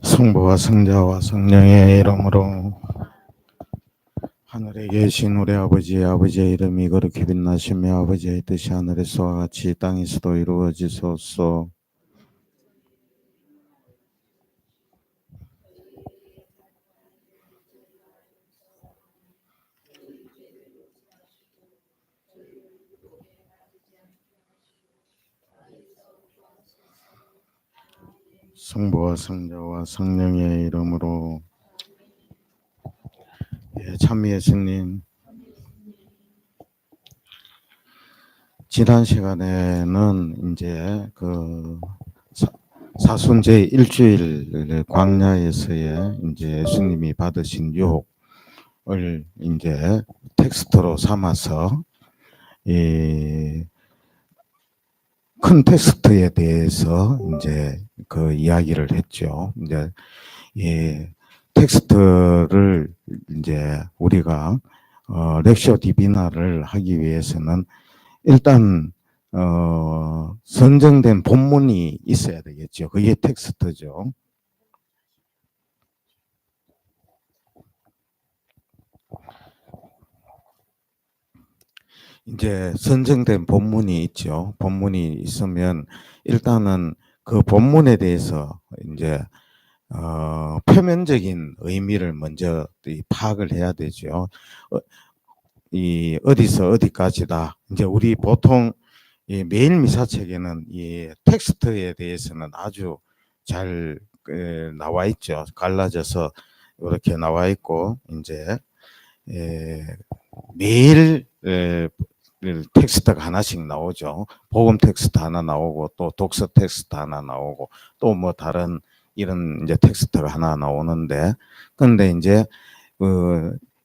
성부와 성자와 성령의 이름으로. 하늘에 계신 우리 아버지의 이름이 거룩히 빛나시며 아버지의 뜻이 하늘에서와 같이 땅에서도 이루어지소서. 성부와 성자와 성령의 이름으로. 찬미의 스님, 지난 시간에는 이제 사순제 일주일 광야에서의 이제 예수님이 받으신 유혹을 이제 텍스트로 삼아서 큰 텍스트에 대해서 이제 그 이야기를 했죠. 이제 이 텍스트를 이제 우리가 렉시오 디비나를 하기 위해서는 일단 선정된 본문이 있어야 되겠죠. 그게 텍스트죠. 이제 선정된 본문이 있죠. 본문이 있으면 일단은 그 본문에 대해서 이제 표면적인 의미를 먼저 파악을 해야 되죠. 어디서 어디까지다. 이제 우리 보통 이 매일 미사책에는 이 텍스트에 대해서는 아주 잘 나와 있죠. 갈라져서 이렇게 나와 있고 이제 매일 텍스트가 하나씩 나오죠. 복음 텍스트 하나 나오고 또 독서 텍스트 하나 나오고 또 뭐 다른 이런 이제 텍스트가 하나 나오는데, 근데 이제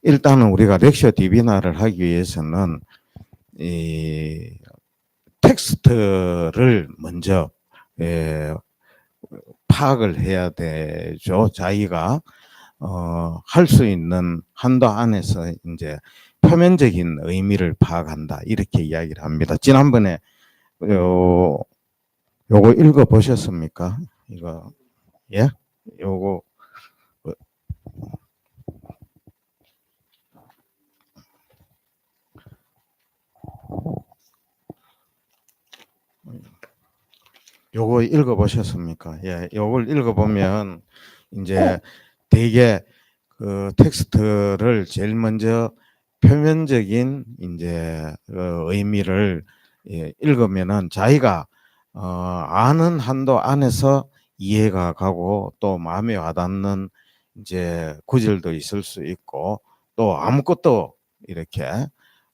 일단은 우리가 렉시오 디비나를 하기 위해서는 이 텍스트를 먼저 파악을 해야 되죠. 자기가 할 수 있는 한도 안에서 이제 표면적인 의미를 파악한다, 이렇게 이야기를 합니다. 지난번에 요거 읽어 보셨습니까? 이거 예? 요거 요거 읽어 보셨습니까? 예, 요걸 읽어 보면 이제 되게 그 텍스트를 제일 먼저 표면적인 이제 의미를 읽으면은 자기가 아는 한도 안에서 이해가 가고 또 마음에 와닿는 이제 구절도 있을 수 있고 또 아무것도 이렇게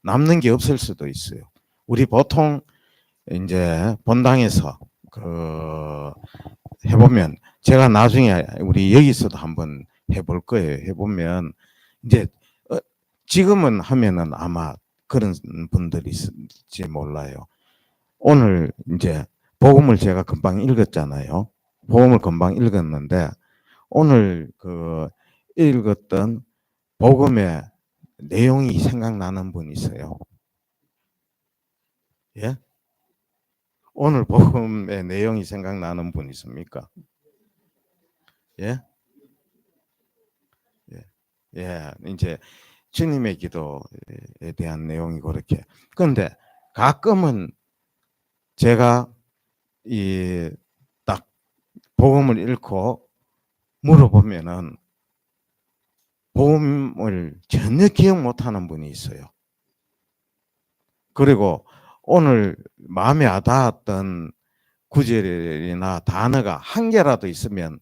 남는 게 없을 수도 있어요. 우리 보통 이제 본당에서 해보면, 제가 나중에 우리 여기서도 한번 해볼 거예요. 해보면 이제 지금은 하면은 아마 그런 분들이 있을지 몰라요. 오늘 이제 복음을 제가 금방 읽었잖아요. 복음을 금방 읽었는데 오늘 읽었던 복음의 내용이 생각나는 분 있어요? 예? 오늘 복음의 내용이 생각나는 분 있습니까? 예? 예. 예. 이제 주님의 기도에 대한 내용이 그렇게. 그런데 가끔은 제가 딱 복음을 읽고 물어보면은 복음을 전혀 기억 못하는 분이 있어요. 그리고 오늘 마음에 와닿았던 구절이나 단어가 한 개라도 있으면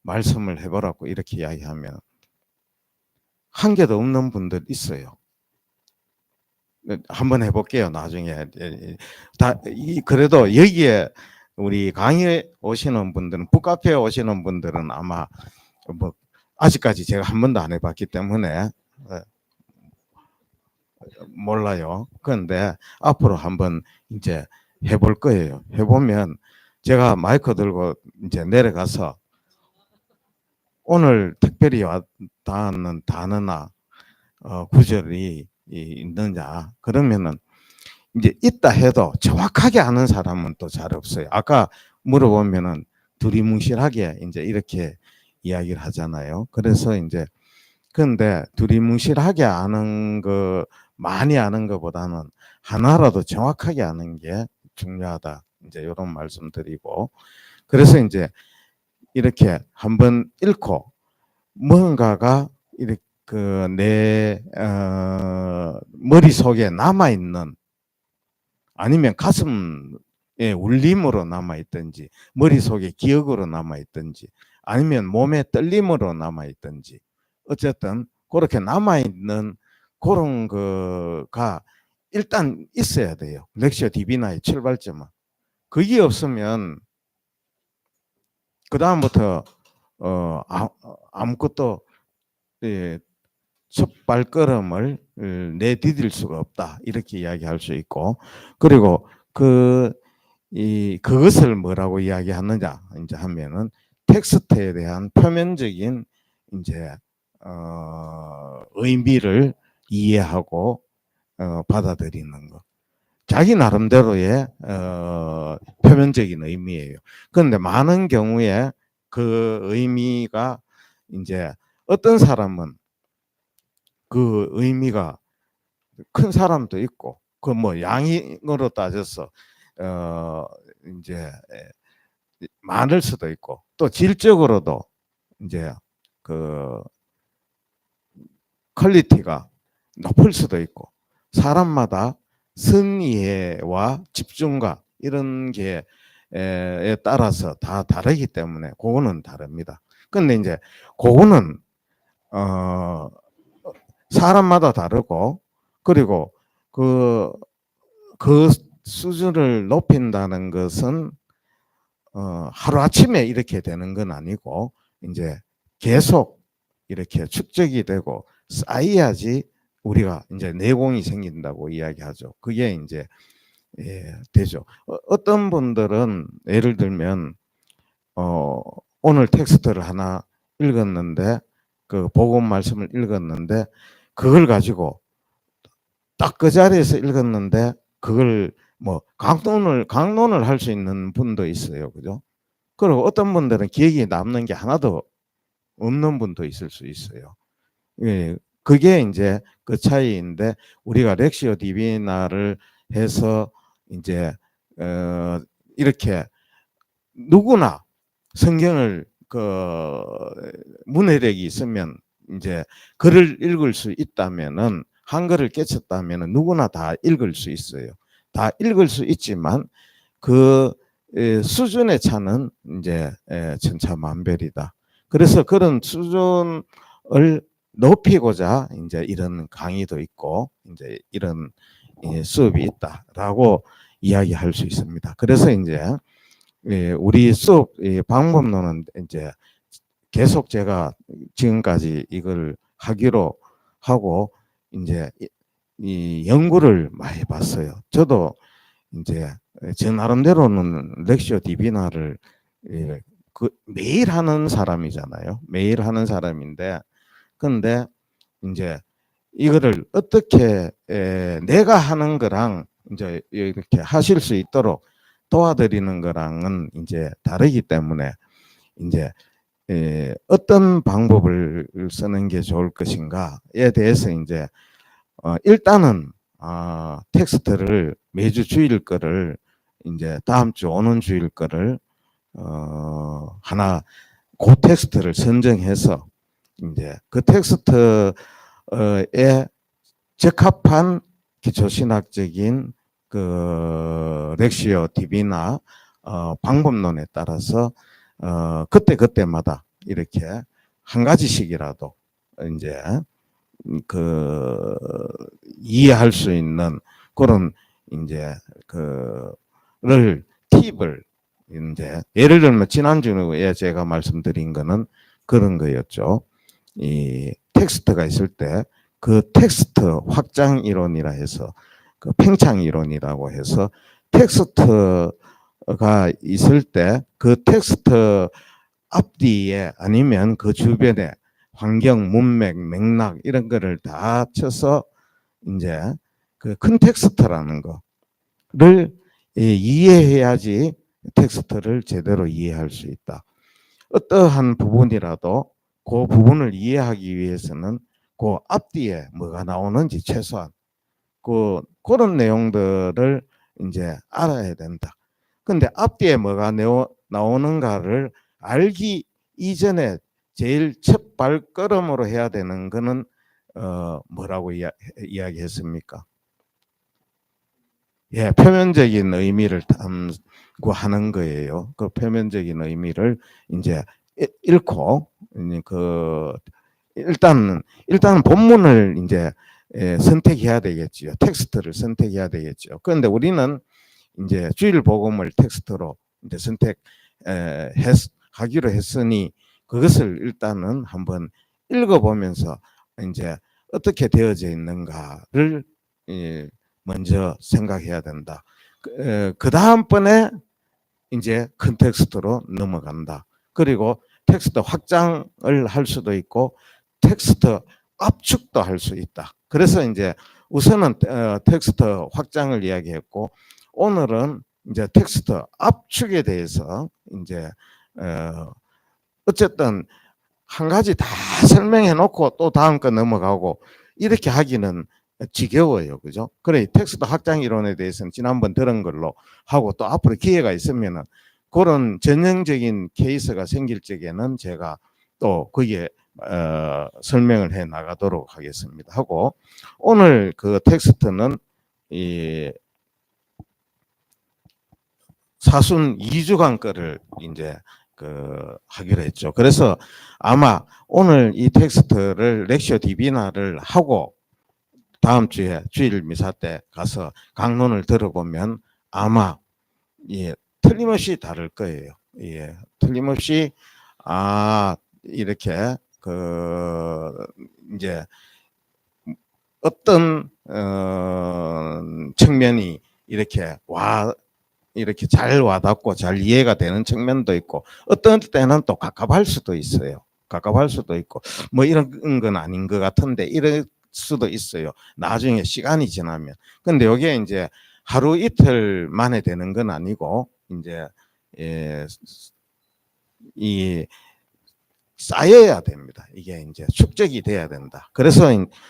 말씀을 해보라고 이렇게 이야기하면 한 개도 없는 분들 있어요. 한번 해볼게요. 나중에. 그래도 여기에 우리 강의에 오시는 분들은, 북카페에 오시는 분들은 아마 뭐 아직까지 제가 한 번도 안 해봤기 때문에 몰라요. 그런데 앞으로 한번 이제 해볼 거예요. 해보면 제가 마이크 들고 이제 내려가서 오늘 특별히 와닿는 단어나 구절이 있느냐, 그러면은 이제 있다 해도 정확하게 아는 사람은 또 잘 없어요. 아까 물어보면은 두리뭉실하게 이제 이렇게 이야기를 하잖아요. 그래서 이제 근데 두리뭉실하게 아는 거 많이 아는 것보다는 하나라도 정확하게 아는 게 중요하다. 이제 이런 말씀드리고 그래서 이제 이렇게 한번 읽고 뭔가가 이렇게 그내 머릿속에 남아 있는 아니면 가슴에 울림으로 남아 있든지 머릿속에 기억으로 남아 있든지 아니면 몸에 떨림으로 남아 있든지 어쨌든 그렇게 남아 있는 그런 거가 일단 있어야 돼요. 렉시오 디비나의 출발점은. 그게 없으면 그 다음부터 아무것도 예, 첫 발걸음을 내디딜 수가 없다 이렇게 이야기할 수 있고 그리고 그것을 뭐라고 이야기하느냐 이제 하면은 텍스트에 대한 표면적인 이제 의미를 이해하고 받아들이는 것. 자기 나름대로의 표면적인 의미예요. 그런데 많은 경우에 그 의미가 이제 어떤 사람은 그 의미가 큰 사람도 있고 그 뭐 양으로 따져서 이제 많을 수도 있고 또 질적으로도 이제 그 퀄리티가 높을 수도 있고 사람마다 선이해와 집중과 이런 게에 따라서 다 다르기 때문에 그거는 다릅니다. 근데 이제 그거는 사람마다 다르고 그리고 그 수준을 높인다는 것은 하루아침에 이렇게 되는 건 아니고 이제 계속 이렇게 축적이 되고 쌓여야지 우리가 이제 내공이 생긴다고 이야기하죠. 그게 이제 되죠. 어떤 분들은 예를 들면 오늘 텍스트를 하나 읽었는데 그 복음 말씀을 읽었는데 그걸 가지고 딱 그 자리에서 읽었는데 그걸 뭐 강론을 할 수 있는 분도 있어요. 그죠? 그리고 어떤 분들은 기억이 남는 게 하나도 없는 분도 있을 수 있어요. 예, 그게 이제 그 차이인데 우리가 렉시오 디비나를 해서 이제 이렇게 누구나 성경을 문해력이 있으면 이제 글을 읽을 수 있다면은 한글을 깨쳤다면은 누구나 다 읽을 수 있어요. 다 읽을 수 있지만 그 수준의 차는 이제 천차만별이다. 그래서 그런 수준을 높이고자 이제 이런 강의도 있고 이제 이런 수업이 있다라고 이야기할 수 있습니다. 그래서 이제 우리 수업 방법론은 이제 계속 제가 지금까지 이걸 하기로 하고 이제 이 연구를 많이 해봤어요. 저도 이제 제 나름대로는 렉시오 디비나를 매일 하는 사람이잖아요. 매일 하는 사람인데 근데 이제 이거를 어떻게 내가 하는 거랑 이제 이렇게 하실 수 있도록 도와드리는 거랑은 이제 다르기 때문에 이제 어떤 방법을 쓰는 게 좋을 것인가에 대해서 이제 일단은 텍스트를 매주 주일 거를 이제 다음 주 오는 주일 거를 하나 그 텍스트를 선정해서 이제 그 텍스트에 적합한 기초신학적인 그 렉시오 디비나 방법론에 따라서 그때마다 이렇게 한 가지씩이라도 이제 그 이해할 수 있는 그런 이제 그를 팁을 이제 예를 들면 지난주에 제가 말씀드린 거는 그런 거였죠. 이 텍스트가 있을 때 그 텍스트 확장 이론이라 해서 그 팽창 이론이라고 해서 텍스트가 있을 때 그 텍스트 앞뒤에 아니면 그 주변에 환경, 문맥, 맥락 이런 거를 다 쳐서 이제 그 큰 텍스트라는 거를 이해해야지 텍스트를 제대로 이해할 수 있다. 어떠한 부분이라도 그 부분을 이해하기 위해서는 그 앞뒤에 뭐가 나오는지 최소한 그런 내용들을 이제 알아야 된다. 근데 앞뒤에 뭐가 나오는가를 알기 이전에 제일 첫 발걸음으로 해야 되는 거는 뭐라고 이야기했습니까? 예, 표면적인 의미를 탐구하는 거예요. 그 표면적인 의미를 이제 읽고 일단은 본문을 이제 선택해야 되겠지요. 텍스트를 선택해야 되겠죠. 그런데 우리는 이제 주일 복음을 텍스트로 이제 선택하기로 했으니 그것을 일단은 한번 읽어보면서 이제 어떻게 되어져 있는가를 먼저 생각해야 된다. 그 다음번에 이제 컨텍스트로 넘어간다. 그리고 텍스트 확장을 할 수도 있고 텍스트 압축도 할 수 있다. 그래서 이제 우선은 텍스트 확장을 이야기했고 오늘은 이제 텍스트 압축에 대해서 이제 어쨌든 한 가지 다 설명해 놓고 또 다음 거 넘어가고 이렇게 하기는 지겨워요. 그죠? 그래, 텍스트 확장 이론에 대해서는 지난번 들은 걸로 하고 또 앞으로 기회가 있으면은 그런 전형적인 케이스가 생길 적에는 제가 또 거기에 설명을 해 나가도록 하겠습니다. 하고 오늘 그 텍스트는 이 사순 2주간 거를 이제 하기로 했죠. 그래서 아마 오늘 이 텍스트를 렉셔 디비나를 하고 다음 주에 주일 미사 때 가서 강론을 들어보면 아마 예, 틀림없이 다를 거예요. 예, 틀림없이 이렇게 이제 어떤 측면이 이렇게 잘 와닿고 잘 이해가 되는 측면도 있고 어떤 때는 또 갑갑할 수도 있어요. 갑갑할 수도 있고 뭐 이런 건 아닌 것 같은데 이럴 수도 있어요. 나중에 시간이 지나면. 근데 이게 이제 하루 이틀 만에 되는 건 아니고 이제 이 쌓여야 됩니다. 이게 이제 축적이 돼야 된다. 그래서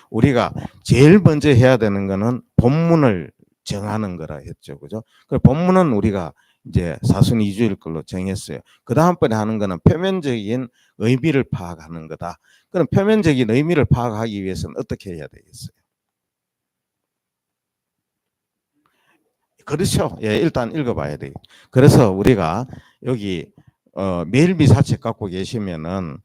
우리가 제일 먼저 해야 되는 거는 본문을 정하는 거라 했죠. 그죠? 그 본문은 우리가 이제 사순이주일 걸로 정했어요. 그 다음번에 하는 거는 표면적인 의미를 파악하는 거다. 그럼 표면적인 의미를 파악하기 위해서는 어떻게 해야 되겠어요? 그렇죠. 예, 일단 읽어봐야 돼요. 그래서 우리가 여기 매일미사책 갖고 계시면은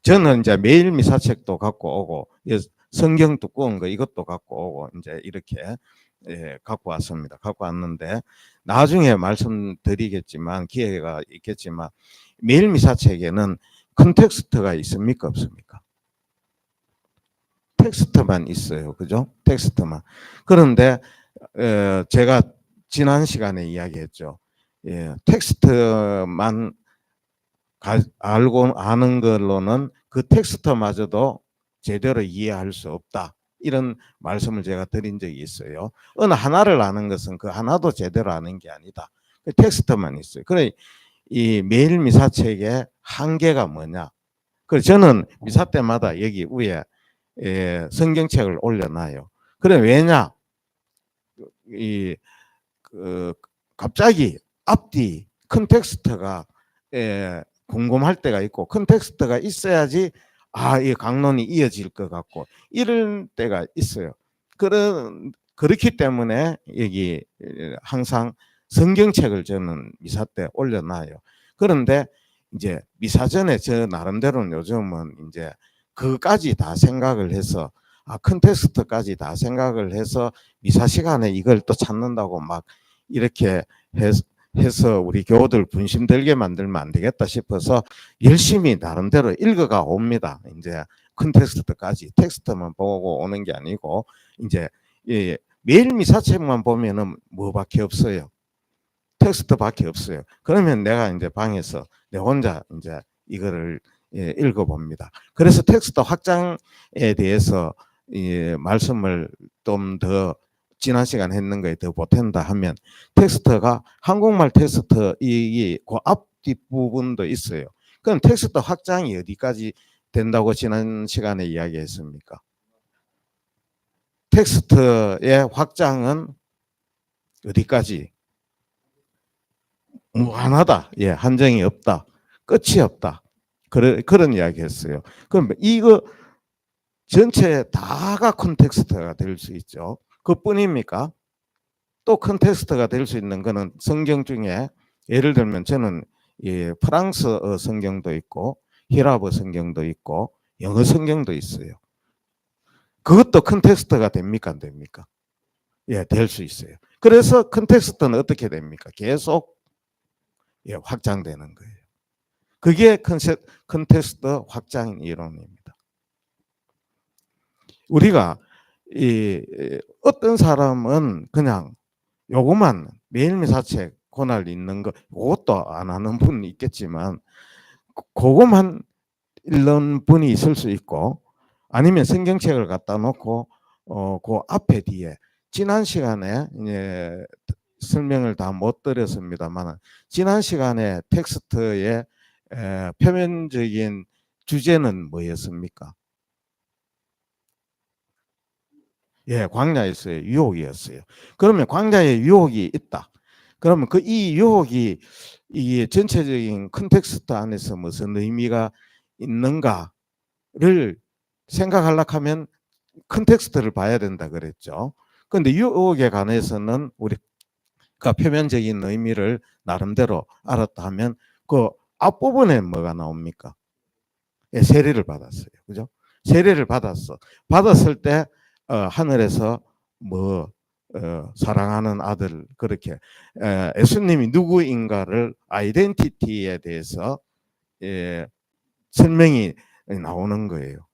저는 이제 매일미사책도 갖고 오고 성경 두꺼운 거 이것도 갖고 오고 이제 이렇게 갖고 왔습니다. 갖고 왔는데 나중에 말씀드리겠지만 기회가 있겠지만 매일미사책에는 컨텍스트가 있습니까 없습니까? 텍스트만 있어요. 그죠? 텍스트만. 그런데 제가 지난 시간에 이야기했죠. 텍스트만 알고 아는 걸로는 그 텍스트마저도 제대로 이해할 수 없다. 이런 말씀을 제가 드린 적이 있어요. 어느 하나를 아는 것은 그 하나도 제대로 아는 게 아니다. 그 텍스트만 있어요. 그래 이 매일 미사책의 한계가 뭐냐? 그래 저는 미사 때마다 여기 위에 성경책을 올려놔요. 그래 왜냐? 갑자기 앞뒤 컨텍스트가 궁금할 때가 있고 컨텍스트가 있어야지 이 강론이 이어질 것 같고 이런 때가 있어요. 그렇기 때문에 여기 항상 성경책을 저는 미사 때 올려놔요. 그런데 이제 미사 전에 저 나름대로는 요즘은 이제 그까지 다 생각을 해서 컨텍스트까지 다 생각을 해서 미사 시간에 이걸 또 찾는다고 막 이렇게 해서 우리 교우들 분심 들게 만들면 안 되겠다 싶어서 열심히 나름대로 읽어가 옵니다. 이제 컨텍스트까지 텍스트만 보고 오는 게 아니고 이제 매일 미사책만 보면은 뭐밖에 없어요. 텍스트밖에 없어요. 그러면 내가 이제 방에서 내 혼자 이제 이거를 읽어봅니다. 그래서 텍스트 확장에 대해서 말씀을 좀 더 지난 시간 했는 거에 더 보탠다 하면 텍스트가 한국말 텍스트 그 앞뒷부분도 있어요. 그럼 텍스트 확장이 어디까지 된다고 지난 시간에 이야기했습니까? 텍스트의 확장은 어디까지? 무한하다. 예, 한정이 없다. 끝이 없다. 그런 이야기 했어요. 그럼 이거 전체 다가 콘텍스트가 될 수 있죠. 그뿐입니까? 또 콘텍스트가 될 수 있는 거는 성경 중에 예를 들면 저는 프랑스어 성경도 있고 히라브 성경도 있고 영어 성경도 있어요. 그것도 콘텍스트가 됩니까? 안 됩니까? 예, 될 수 있어요. 그래서 콘텍스트는 어떻게 됩니까? 계속 확장되는 거예요. 그게 콘텍스트 확장 이론입니다. 우리가 어떤 사람은 그냥 요것만 매일미사책 권할 있는 거 그것도 안 하는 분이 있겠지만 그것만 읽는 분이 있을 수 있고 아니면 성경책을 갖다 놓고 그 앞에 뒤에 지난 시간에 이제 설명을 다 못 드렸습니다만 지난 시간에 텍스트의 표면적인 주제는 뭐였습니까? 예, 광야에서의 유혹이었어요. 그러면 광야에 유혹이 있다. 그러면 이 유혹이 이 전체적인 컨텍스트 안에서 무슨 의미가 있는가를 생각하려고 하면 컨텍스트를 봐야 된다 그랬죠. 그런데 유혹에 관해서는 우리가 표면적인 의미를 나름대로 알았다 하면 그 앞부분에 뭐가 나옵니까? 예, 세례를 받았어요. 그죠? 세례를 받았을 때 하늘에서 사랑하는 아들 그렇게 예수님이 누구인가를 아이덴티티에 대해서 설명이 나오는 거예요.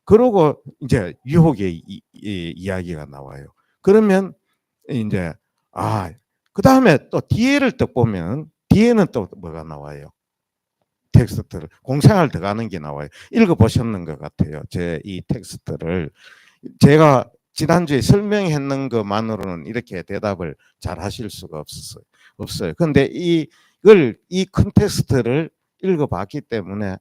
그러고 이제 유혹의 이야기가 나와요. 그러면 이제 그 다음에 또 뒤에를 또 보면 뒤에는 또 뭐가 나와요? 텍스트를 공생활 들어가는 게 나와요. 읽어보셨는 것 같아요. 제 이 텍스트를 제가 지난주에 설명했는 것만으로는 이렇게 대답을 잘 하실 수가 없어요. 그런데 이 컨텍스트를 읽어봤기 때문에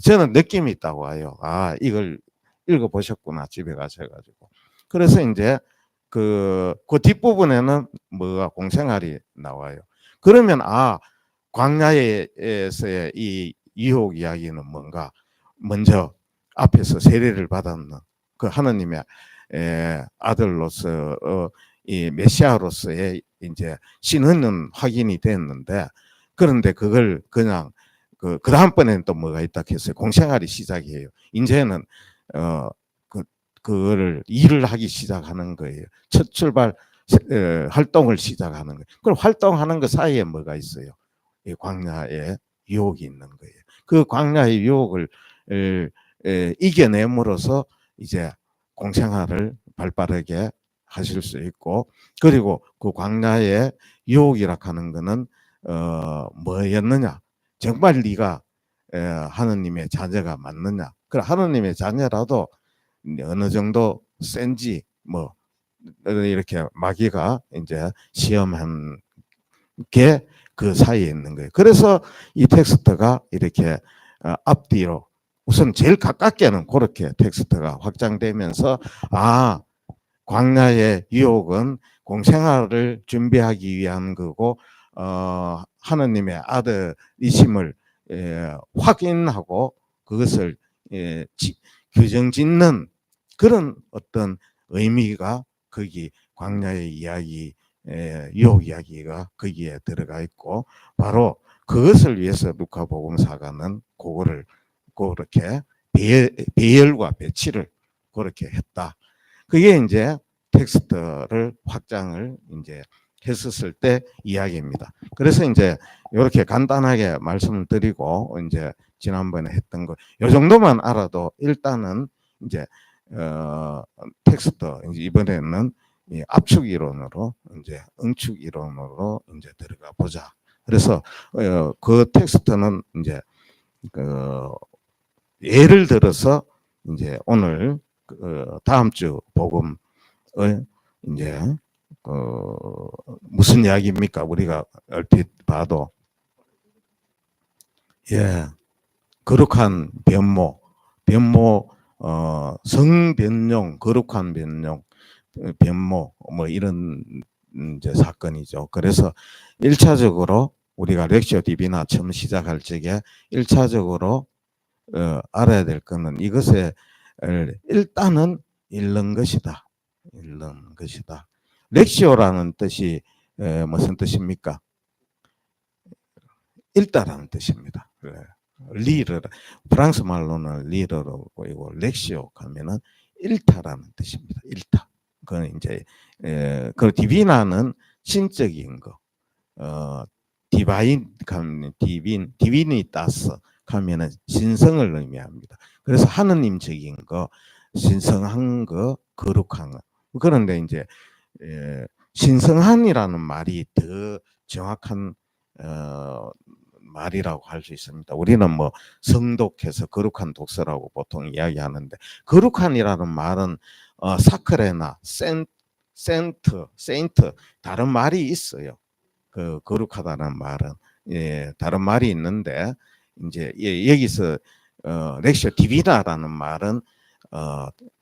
저는 느낌이 있다고 와요. 이걸 읽어보셨구나 집에 가셔가지고. 그래서 이제 그 뒷부분에는 뭐가 공생활이 나와요. 그러면 광야에서의 이 유혹 이야기는 뭔가 먼저 앞에서 세례를 받았는 그 하나님의 아들로서 이 메시아로서의 이제 신은 확인이 됐는데 그런데 그걸 그냥 그 다음번에는 또 뭐가 있다 했어요. 공생활이 시작이에요. 이제는 그거를 일을 하기 시작하는 거예요. 첫 출발 활동을 시작하는 거예요. 그럼 활동하는 그 사이에 뭐가 있어요? 이 광야에 유혹이 있는 거예요. 그 광야의 유혹을 이겨냄으로써 이제 공생활을 발빠르게 하실 수 있고 그리고 그 광야의 유혹이라 하는 거는 뭐였느냐? 정말 네가 하느님의 자녀가 맞느냐? 그래 하느님의 자녀라도 어느 정도 센지 뭐 이렇게 마귀가 이제 시험한 게 그 사이에 있는 거예요. 그래서 이 텍스트가 이렇게 앞뒤로 우선 제일 가깝게는 그렇게 텍스트가 확장되면서 광야의 유혹은 공생활을 준비하기 위한 거고 하느님의 아들이심을 확인하고 그것을 규정짓는 그런 어떤 의미가 거기 광야의 이야기 유혹 이야기가 거기에 들어가 있고 바로 그것을 위해서 누가복음사가는 그거를 그렇게 배열과 배치를 그렇게 했다. 그게 이제 텍스트를 확장을 이제 했었을 때 이야기입니다. 그래서 이제 이렇게 간단하게 말씀을 드리고 이제 지난번에 했던 거 이 정도만 알아도 일단은 이제 텍스트 이제 이번에는 압축 이론으로 이제 응축 이론으로 이제 들어가 보자. 그래서 그 텍스트는 이제 그 예를 들어서 이제 오늘 다음 주 복음 이제 무슨 이야기입니까? 우리가 얼핏 봐도 거룩한 변모, 성변용, 거룩한 변모 뭐 이런 이제 사건이죠. 그래서 1차적으로 우리가 렉시오 디비나 처음 시작할 적에 1차적으로 알아야 될 것은 이것을 일단은 읽는 것이다. 읽는 것이다. 렉시오라는 뜻이 무슨 뜻입니까? 읽다라는 뜻입니다. 리르, 프랑스 말로는 리르로 보이고 렉시오 하면은 읽다라는 뜻입니다. 읽다. 그건 이제 그 디비나는 신적인 거, 디비니타스 하면은 신성을 의미합니다. 그래서 하느님적인 거, 신성한 거, 거룩한 거. 그런데 이제 신성한이라는 말이 더 정확한 말이라고 할 수 있습니다. 우리는 뭐 성독해서 거룩한 독서라고 보통 이야기하는데, 거룩한이라는 말은 사크레나 세인트 다른 말이 있어요. 그 거룩하다는 말은 다른 말이 있는데 이제 여기서 렉시오 디비나라는 말은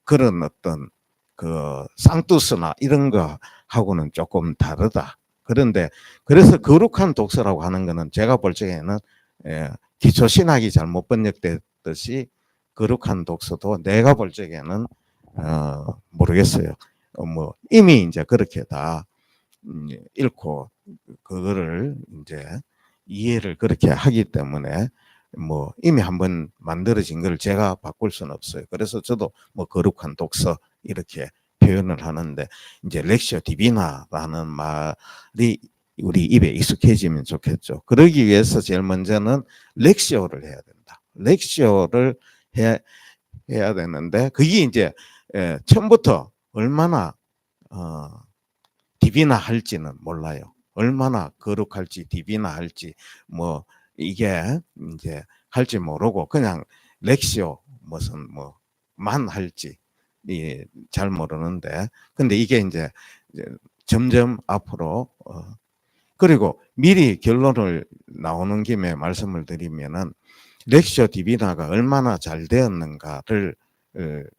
그런 어떤 그 상투스나 이런 거 하고는 조금 다르다. 그런데 그래서 거룩한 독서라고 하는 거는 제가 볼 적에는 기초 신학이 잘못 번역됐듯이 거룩한 독서도 내가 볼 적에는 모르겠어요. 뭐 이미 이제 그렇게 다 읽고 그거를 이제 이해를 그렇게 하기 때문에 뭐 이미 한번 만들어진 걸 제가 바꿀 수는 없어요. 그래서 저도 뭐 거룩한 독서 이렇게 표현을 하는데, 이제 렉시오 디비나라는 말이 우리 입에 익숙해지면 좋겠죠. 그러기 위해서 제일 먼저는 렉시오를 해야 된다. 렉시오를 해야 되는데, 그게 이제 처음부터 얼마나 디비나 할지는 몰라요. 얼마나 거룩할지 디비나 할지 뭐 이게 이제 할지 모르고 그냥 렉시오 무슨 뭐만 할지 잘 모르는데, 근데 이게 이제 점점 앞으로 그리고 미리 결론을 나오는 김에 말씀을 드리면은 렉시오 디비나가 얼마나 잘 되었는가를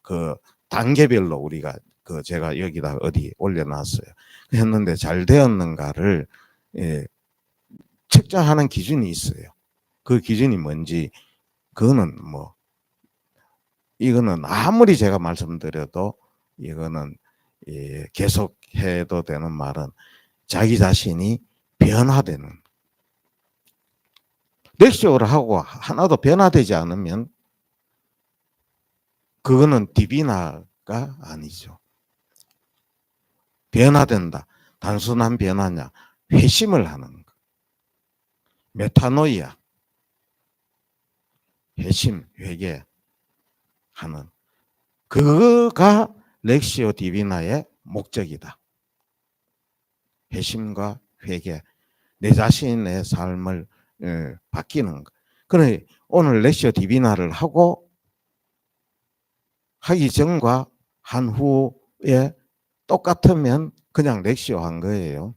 그 단계별로 우리가 그 제가 여기다 어디 올려놨어요. 했는데 잘 되었는가를 측정하는 기준이 있어요. 그 기준이 뭔지 그거는 뭐 이거는 아무리 제가 말씀드려도 이거는 계속 해도 되는 말은 자기 자신이 변화되는, 렉시오를 하고 하나도 변화되지 않으면 그거는 디비나가 아니죠. 변화된다. 단순한 변화냐? 회심을 하는 거. 메타노이아. 회심, 회개 하는. 그거가 렉시오 디비나의 목적이다. 회심과 회개. 내 자신의 삶을 바뀌는 거. 그래 오늘 렉시오 디비나를 하기 전과 한 후에 똑같으면 그냥 렉시오 한 거예요.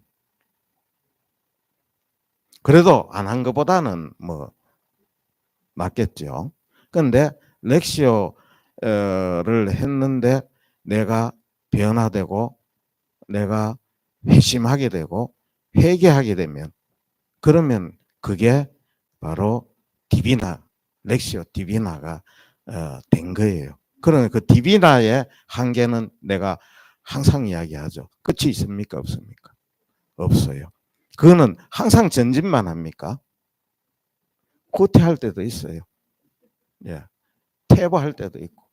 그래도 안 한 것보다는 뭐 낫겠죠. 그런데 렉시오를 했는데 내가 변화되고 내가 회심하게 되고 회개하게 되면, 그러면 그게 바로 디비나, 렉시오 디비나가 된 거예요. 그러면 그 디비나의 한계는 내가 항상 이야기하죠. 끝이 있습니까? 없습니까? 없어요. 그거는 항상 전진만 합니까? 후퇴할 때도 있어요. 예, 퇴보할 때도 있고.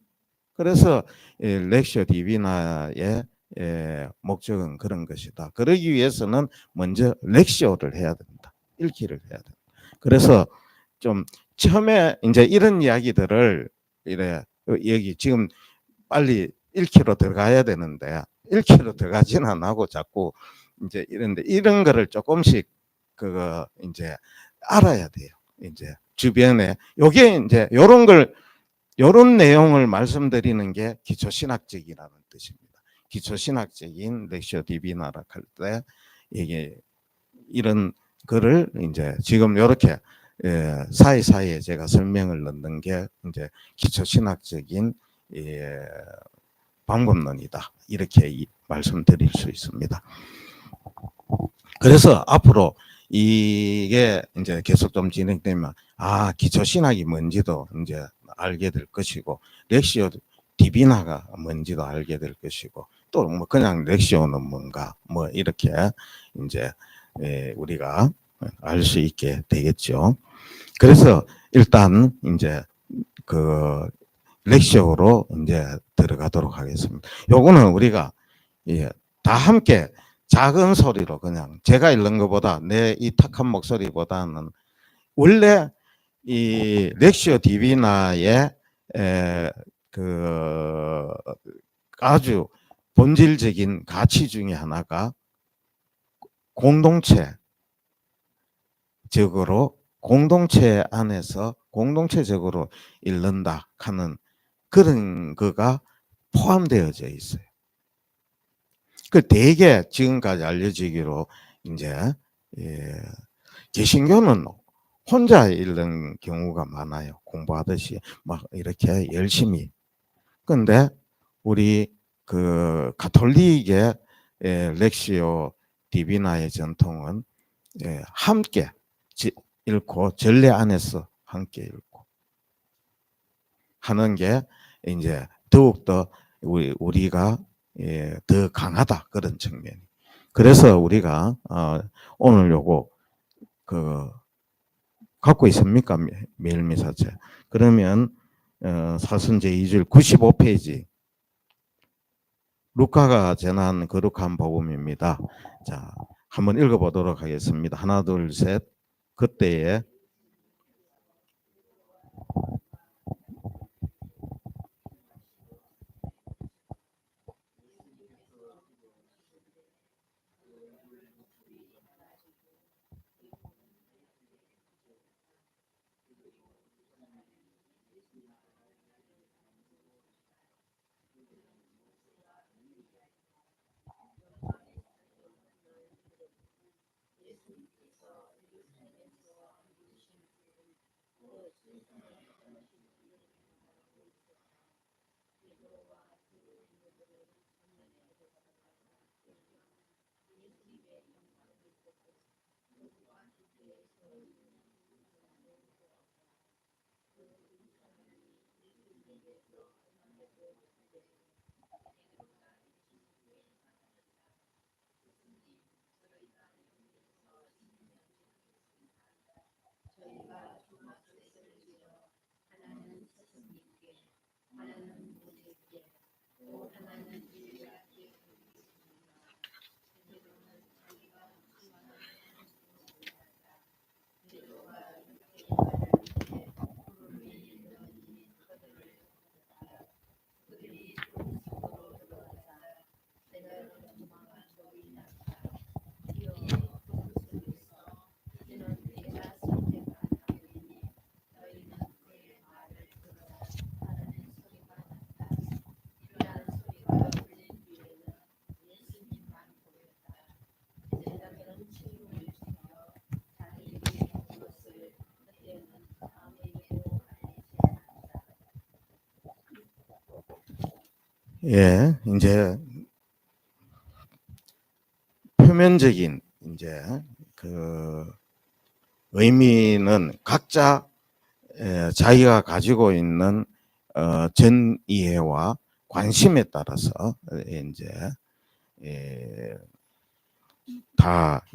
그래서 렉시오 디비나의 목적은 그런 것이다. 그러기 위해서는 먼저 렉시오를 해야 된다. 읽기를 해야 된다. 그래서 좀 처음에 이제 이런 이야기들을 이래 여기 지금 빨리 1km 들어가야 되는데 1km 들어가지는 안 하고 자꾸 이제 이런 거를 조금씩 그거 이제 알아야 돼요. 이제 주변에 요게 이제 요런 내용을 말씀드리는 게 기초신학적이라는 뜻입니다. 기초신학적인 렉시오 디비나라 할 때 이게 이런 거를 이제 지금 이렇게 사이사이에 제가 설명을 넣는 게 이제 기초신학적인 방법론이다. 이렇게 말씀드릴 수 있습니다. 그래서 앞으로 이게 이제 계속 좀 진행되면 기초신학이 뭔지도 이제 알게 될 것이고 렉시오 디비나가 뭔지도 알게 될 것이고 또 뭐 그냥 렉시오는 뭔가 뭐 이렇게 이제 우리가 알 수 있게 되겠죠. 그래서 일단 이제 그 렉시오로 이제 들어가도록 하겠습니다. 요거는 우리가 다 함께 작은 소리로 그냥 제가 읽는 것보다 내 이 탁한 목소리보다는 원래 이 렉시오 디비나의 그 아주 본질적인 가치 중에 하나가 공동체 안에서 공동체적으로 읽는다 하는 그런 거가 포함되어져 있어요. 그 대개 지금까지 알려지기로 이제 개신교는 혼자 읽는 경우가 많아요. 공부하듯이 막 이렇게 열심히. 근데 우리 그 가톨릭의 렉시오 디비나의 전통은 함께 읽고 전례 안에서 함께 읽고 하는 게 이제 더욱더 우리가 더 강하다 그런 측면이. 그래서 우리가 오늘 요거 갖고 있습니까? 매일미사체. 그러면 사순 제2줄 95페이지 루카가 전한 거룩한 복음입니다. 자, 한번 읽어보도록 하겠습니다. 하나, 둘, 셋. 그때에 이제 표면적인 이제 그 의미는 각자 자기가 가지고 있는 전 이해와 관심에 따라서 이제 다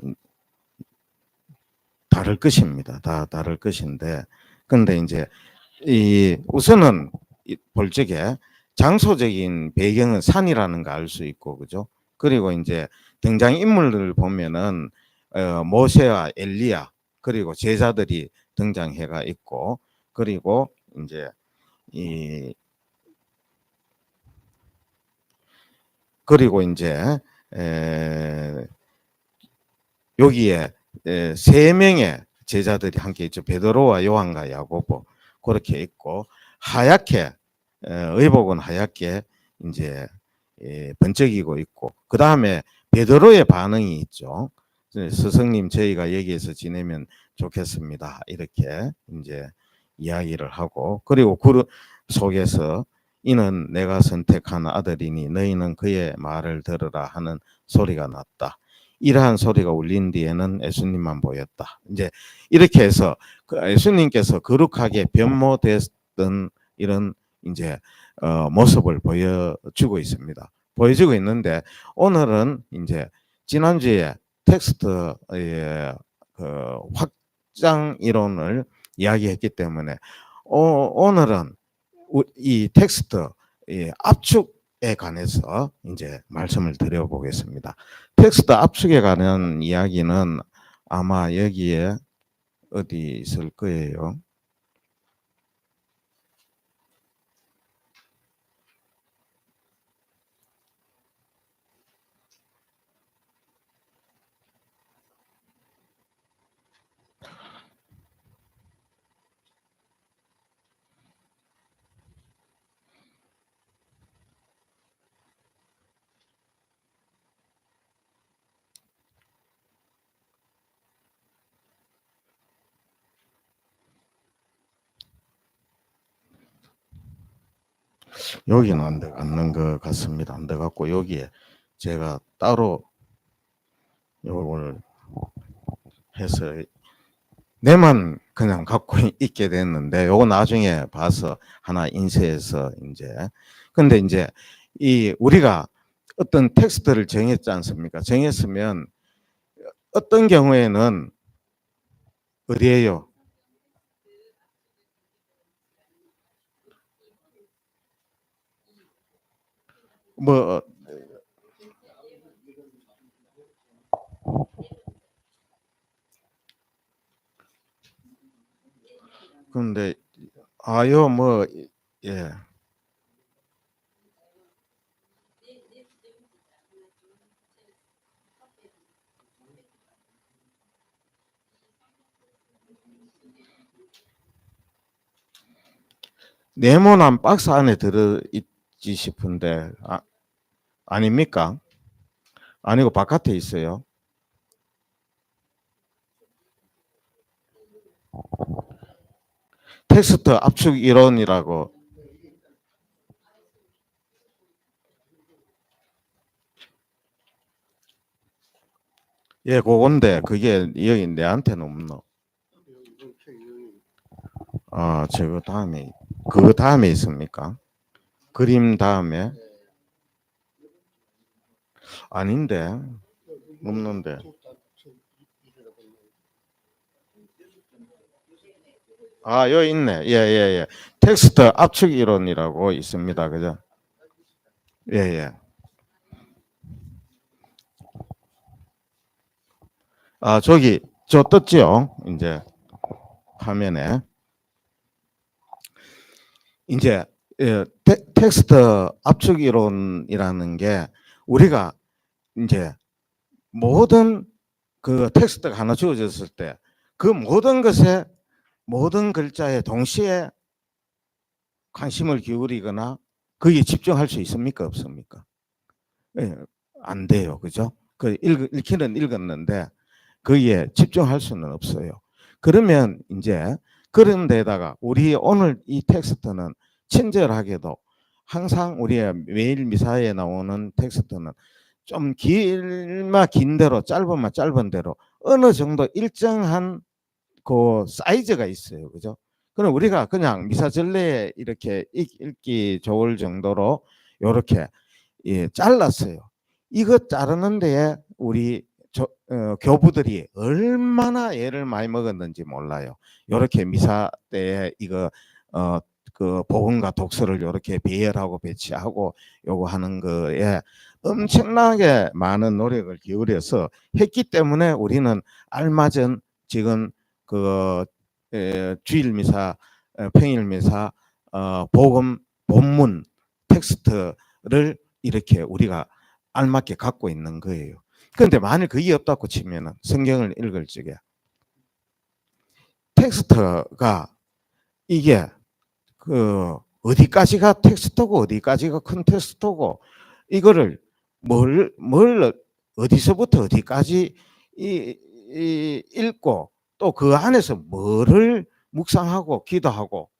다를 것입니다. 다 다를 것인데, 근데 이제 우선은 볼 적에 장소적인 배경은 산이라는 거 알 수 있고, 그죠? 그리고 이제 등장 인물들을 보면은 모세와 엘리야 그리고 제자들이 등장해가 있고, 그리고 이제 그리고 이제 여기에 세 명의 제자들이 함께 있죠. 베드로와 요한과 야고보 그렇게 있고, 하얗게 의복은 하얗게 이제 번쩍이고 있고, 그 다음에 베드로의 반응이 있죠. 스승님, 저희가 여기에서 지내면 좋겠습니다. 이렇게 이제 이야기를 하고, 그리고 그 속에서 이는 내가 선택한 아들이니 너희는 그의 말을 들으라 하는 소리가 났다. 이러한 소리가 울린 뒤에는 예수님만 보였다. 이제 이렇게 해서 예수님께서 거룩하게 변모됐던 이런 이제 모습을 보여주고 있습니다. 보여주고 있는데, 오늘은 이제 지난주에 텍스트의 그 확장 이론을 이야기했기 때문에 오늘은 이 텍스트 압축에 관해서 이제 말씀을 드려보겠습니다. 텍스트 압축에 관한 이야기는 아마 여기에 어디 있을 거예요. 여기는 안 들어가는 것 같습니다. 안 들어갔고, 여기에 제가 따로 요걸 해서 내만 그냥 갖고 있게 됐는데, 요거 나중에 봐서 하나 인쇄해서 이제, 근데 이제 이 우리가 어떤 텍스트를 정했지 않습니까? 정했으면 어떤 경우에는 어디에요? 뭐 근데 아요 뭐 예. 네모난 박스 안에 들어 있지 싶은데 아닙니까? 아니고 바깥에 있어요. 텍스트 압축 이론이라고. 예, 그건데 그게 여기 내한테는 없노. 아, 저거 다음에 그거 다음에 있습니까? 그림 다음에 아닌데 없는데. 아, 여기 있네. 예, 예, 예. 텍스트 압축 이론이라고 있습니다. 그죠? 예, 예. 아, 저기 저 떴죠? 이제 화면에 이제 텍스트 압축 이론이라는 게 우리가 이제 모든 그 텍스트가 하나 주어졌을 때 그 모든 것에 모든 글자에 동시에 관심을 기울이거나 거기에 집중할 수 있습니까? 없습니까? 예, 안 돼요. 그죠? 그 읽기는 읽었는데 거기에 집중할 수는 없어요. 그러면 이제 그런 데다가 우리 오늘 이 텍스트는 친절하게도 항상 우리의 매일 미사에 나오는 텍스트는 좀 길면 긴 대로 짧으면 짧은 대로 어느 정도 일정한 그 사이즈가 있어요. 그죠? 그럼 우리가 그냥 미사전례에 이렇게 읽기 좋을 정도로 이렇게 잘랐어요. 이거 자르는 데에 우리 교부들이 얼마나 애를 많이 먹었는지 몰라요. 이렇게 미사 때에 이거 그 복음과 독서를 이렇게 배열하고 배치하고 요거 하는 거에 엄청나게 많은 노력을 기울여서 했기 때문에 우리는 알맞은 지금 그 주일 미사, 평일 미사, 복음 본문 텍스트를 이렇게 우리가 알맞게 갖고 있는 거예요. 그런데 만일 그게 없다고 치면은 성경을 읽을 적에 텍스트가 이게 그 어디까지가 텍스트고 어디까지가 컨텍스트고 이거를 뭘 어디서부터 어디까지 읽고 또 그 안에서 뭐를 묵상하고 기도하고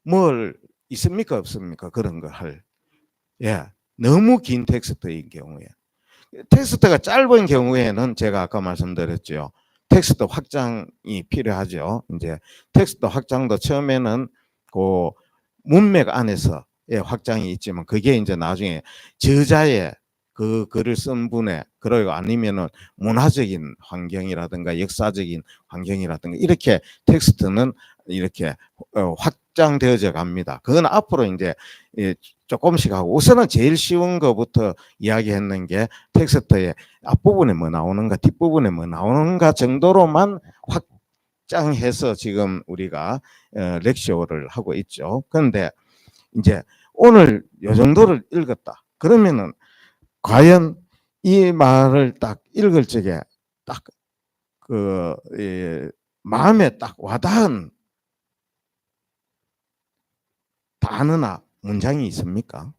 뭘 있습니까 없습니까? 그런 거 할. 예. 너무 긴 텍스트인 경우에. 텍스트가 짧은 경우에는 제가 아까 말씀드렸죠. 텍스트 확장이 필요하죠. 이제 텍스트 확장도 처음에는 그 문맥 안에서의 확장이 있지만 그게 이제 나중에 저자의 그 글을 쓴 분의 그리고 아니면은 문화적인 환경이라든가 역사적인 환경이라든가 이렇게 텍스트는 이렇게 확장되어져 갑니다. 그건 앞으로 이제 조금씩 하고 우선은 제일 쉬운 것부터 이야기했는 게 텍스트의 앞부분에 뭐 나오는가 뒷부분에 뭐 나오는가 정도로만 확장해서 지금 우리가 렉쇼를 하고 있죠. 그런데 이제 오늘 요 정도를 읽었다. 그러면은 과연 이 말을 딱 읽을 적에 딱 그 마음에 딱 와닿은 단어나 문장이 있습니까?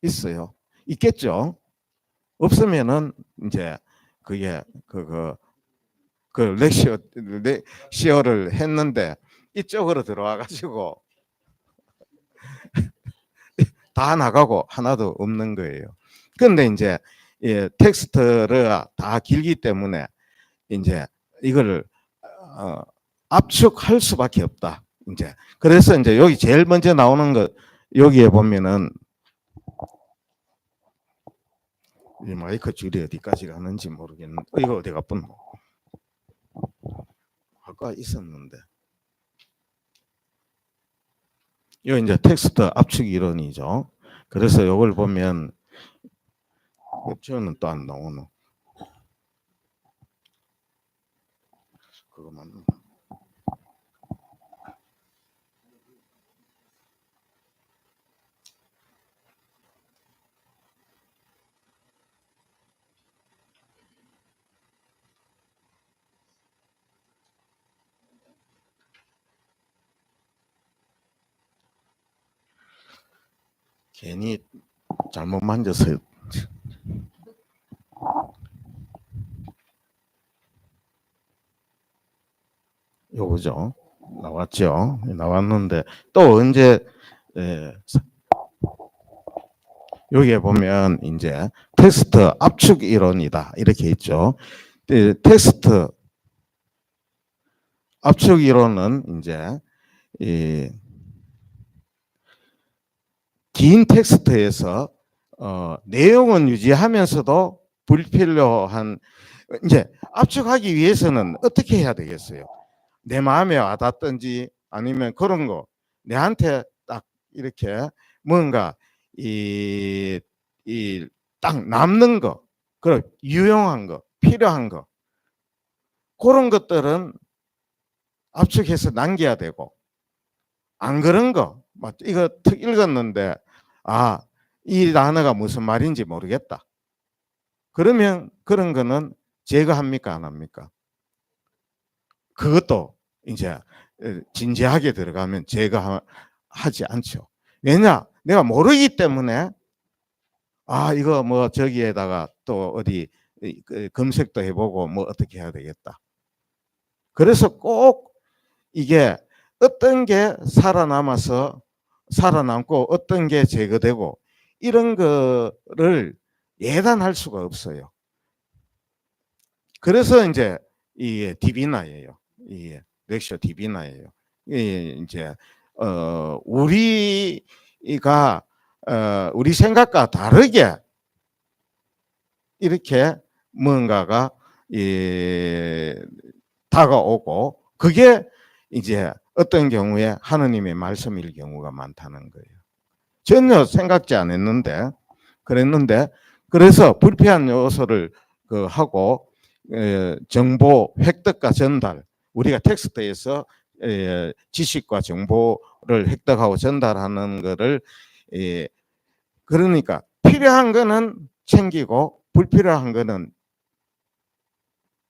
있어요. 있겠죠. 없으면은 이제 그게 그 렉시어를 했는데 이쪽으로 들어와 가지고 다 나가고 하나도 없는 거예요. 그런데 이제 텍스트를 다 길기 때문에 이제 이거를 압축할 수밖에 없다. 이제 그래서 이제 여기 제일 먼저 나오는 거 여기에 보면은 이 마이크 줄이 어디까지 가는지 모르겠는데 이거 어디 가뿐 아까 있었는데 이거 이제 텍스트 압축 이론이죠. 그래서 이걸 보면 저는 또 안 나오노. 그거 맞나? 괜히 잘못 만져서 요거죠. 나왔죠. 나왔는데 또 언제 여기에 보면 이제 텍스트 압축 이론이다 이렇게 있죠. 텍스트 압축 이론은 이제 긴 텍스트에서 내용은 유지하면서도 불필요한 이제 압축하기 위해서는 어떻게 해야 되겠어요? 내 마음에 와닿든지 아니면 그런 거 내한테 딱 이렇게 뭔가 딱 남는 거, 그런 유용한 거, 필요한 거 그런 것들은 압축해서 남겨야 되고 안 그런 거, 이거 툭 읽었는데 이 단어가 무슨 말인지 모르겠다. 그러면 그런 거는 제거합니까 안 합니까? 그것도 이제 진지하게 들어가면 제거하지 않죠. 왜냐? 내가 모르기 때문에 이거 뭐 저기에다가 또 어디 검색도 해보고 뭐 어떻게 해야 되겠다. 그래서 꼭 이게 어떤 게 살아남고 어떤 게 제거되고 이런 거를 예단할 수가 없어요. 그래서 이제 이 디비나예요. 이 렉셔 디비나예요. 이제 우리가 우리 생각과 다르게 이렇게 뭔가가 다가오고 그게 이제 어떤 경우에 하느님의 말씀일 경우가 많다는 거예요. 전혀 생각지 않았는데 그랬는데 그래서 불필요한 요소를 하고 정보 획득과 전달 우리가 텍스트에서 지식과 정보를 획득하고 전달하는 거를 그러니까 필요한 거는 챙기고 불필요한 거는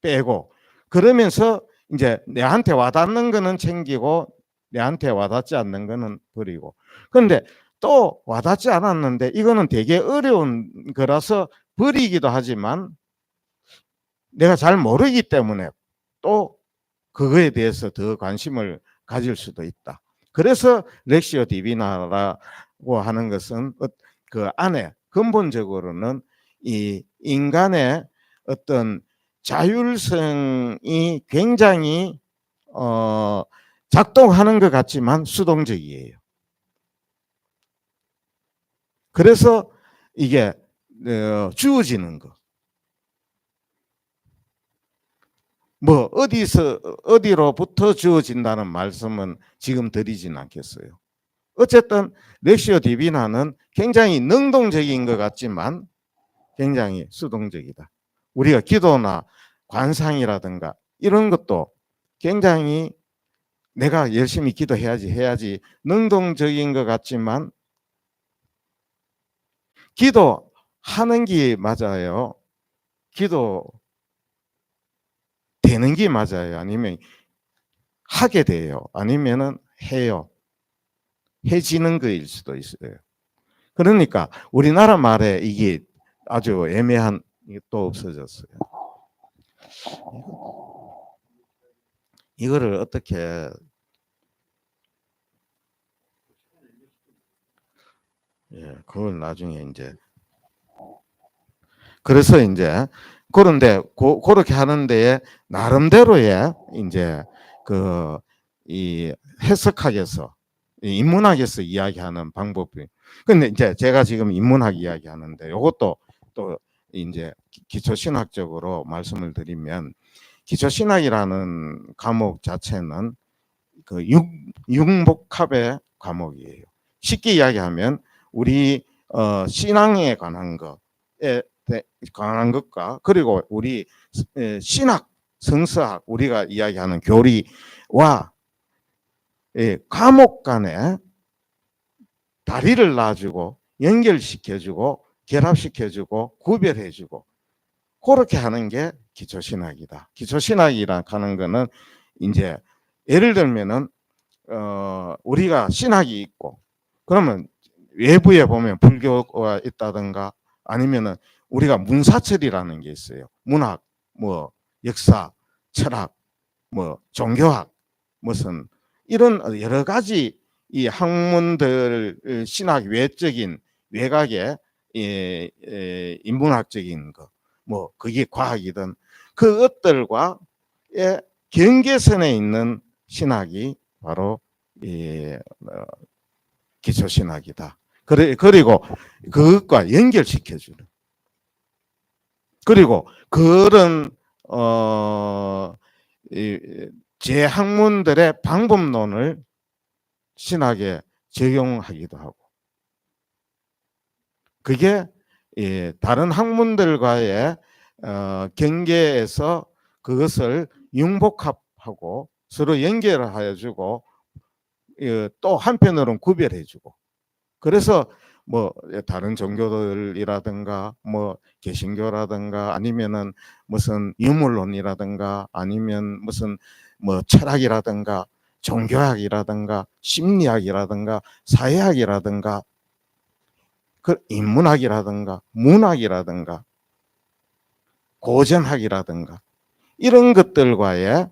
빼고 그러면서 이제 내한테 와닿는 거는 챙기고 내한테 와닿지 않는 거는 버리고. 그런데 또 와닿지 않았는데 이거는 되게 어려운 거라서 버리기도 하지만 내가 잘 모르기 때문에 또 그거에 대해서 더 관심을 가질 수도 있다. 그래서 렉시오 디비나라고 하는 것은 그 안에 근본적으로는 이 인간의 어떤 자율성이 굉장히 작동하는 것 같지만 수동적이에요. 그래서 이게 주어지는 거. 뭐 어디로부터 주어진다는 말씀은 지금 드리진 않겠어요. 어쨌든 렉시오 디비나는 굉장히 능동적인 것 같지만 굉장히 수동적이다. 우리가 기도나 관상이라든가 이런 것도 굉장히 내가 열심히 기도해야지 능동적인 것 같지만 기도하는 게 맞아요. 기도 되는 게 맞아요. 아니면 하게 돼요. 아니면은 해요. 해지는 거일 수도 있어요. 그러니까 우리나라 말에 이게 아주 애매한 게 또 없어졌어요. 이거를 어떻게 그걸 나중에 이제 그래서 이제 그런데 그렇게 하는 데에 나름대로의 이제 그 이 해석학에서 인문학에서 이야기하는 방법이 근데 이제 제가 지금 인문학 이야기하는데 이것도 또 이제 기초신학적으로 말씀을 드리면 기초신학이라는 과목 자체는 그 육목합의 과목이에요. 쉽게 이야기하면 우리 신앙에 관한 것에 관한 것과 그리고 우리 신학, 성서학 우리가 이야기하는 교리와 과목 간에 다리를 놔주고 연결시켜주고 결합시켜주고 구별해주고 그렇게 하는 게 기초신학이다. 기초신학이라 하는 거는 이제 예를 들면은 우리가 신학이 있고 그러면 외부에 보면 불교가 있다든가 아니면은 우리가 문사철이라는 게 있어요. 문학, 뭐 역사, 철학, 뭐 종교학, 무슨 이런 여러 가지 이 학문들 신학 외적인 외곽의 인문학적인 거, 뭐 그게 과학이든 그것들과의 경계선에 있는 신학이 바로 기초신학이다. 그리고 그것과 연결시켜주는. 그리고 그런 제 학문들의 방법론을 신학에 적용하기도 하고 그게 다른 학문들과의 경계에서 그것을 융복합하고 서로 연결을 하여주고 또 한편으로는 구별해주고 그래서 뭐 다른 종교들이라든가 뭐 개신교라든가 아니면은 무슨 유물론이라든가 아니면 무슨 뭐 철학이라든가 종교학이라든가 심리학이라든가 사회학이라든가 그 인문학이라든가 문학이라든가 고전학이라든가 이런 것들과의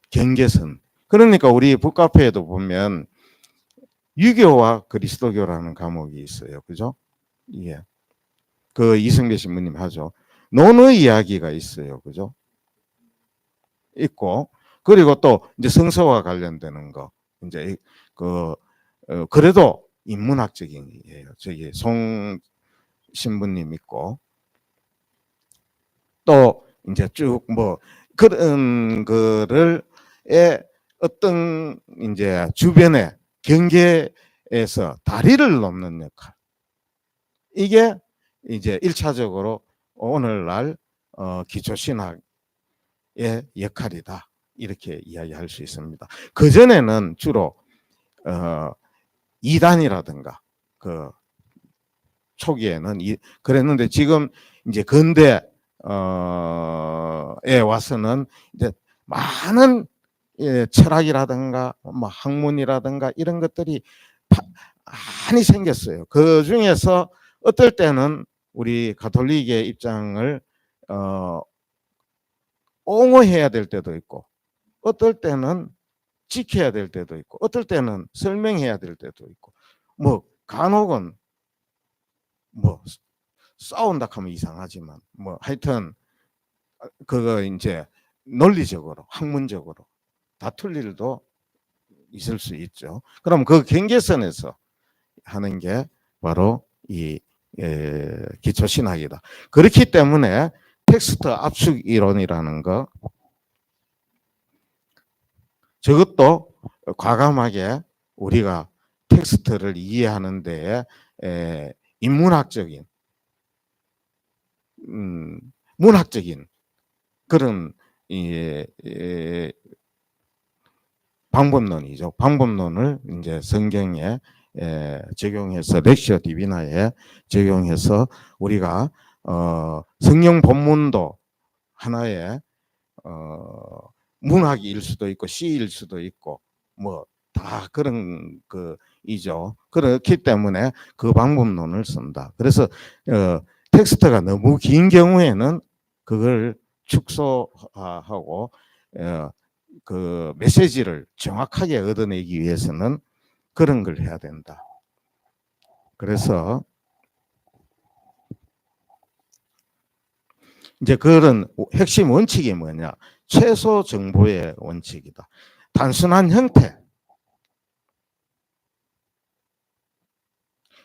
경계선 그러니까 우리 북카페에도 보면 유교와 그리스도교라는 과목이 있어요. 그죠? 예. 그 이승배 신부님 하죠. 논의 이야기가 있어요. 그죠? 있고, 그리고 또 이제 성서와 관련되는 거, 이제 그래도 인문학적인 이에요. 저기 송 신부님 있고, 또 이제 쭉 뭐 그런 거를 어떤 이제 주변에 경계에서 다리를 놓는 역할. 이게 이제 1차적으로 오늘날 기초신학의 역할이다. 이렇게 이야기할 수 있습니다. 그전에는 주로 이단이라든가 그 초기에는 그랬는데 지금 이제 근대에 와서는 이제 많은 철학이라든가 뭐 학문이라든가 이런 것들이 많이 생겼어요. 그 중에서 어떨 때는 우리 가톨릭의 입장을 옹호해야 될 때도 있고, 어떨 때는 지켜야 될 때도 있고, 어떨 때는 설명해야 될 때도 있고, 뭐 간혹은 뭐 싸운다 하면 이상하지만 뭐 하여튼 그거 이제 논리적으로 학문적으로 다툴 일도 있을 수 있죠. 그럼 그 경계선에서 하는 게 바로 이 기초신학이다. 그렇기 때문에 텍스트 압축 이론이라는 거, 저것도 과감하게 우리가 텍스트를 이해하는 데에 인문학적인 문학적인 그런 방법론이죠. 방법론을 이제 성경에 적용해서 렉시오 디비나에 적용해서 우리가 성경 본문도 하나의 문학일 수도 있고 시일 수도 있고 뭐 다 그런 이죠. 그렇기 때문에 그 방법론을 쓴다. 그래서 텍스트가 너무 긴 경우에는 그걸 축소하고 그 메시지를 정확하게 얻어내기 위해서는 그런 걸 해야 된다. 그래서 이제 그런 핵심 원칙이 뭐냐? 최소 정보의 원칙이다. 단순한 형태.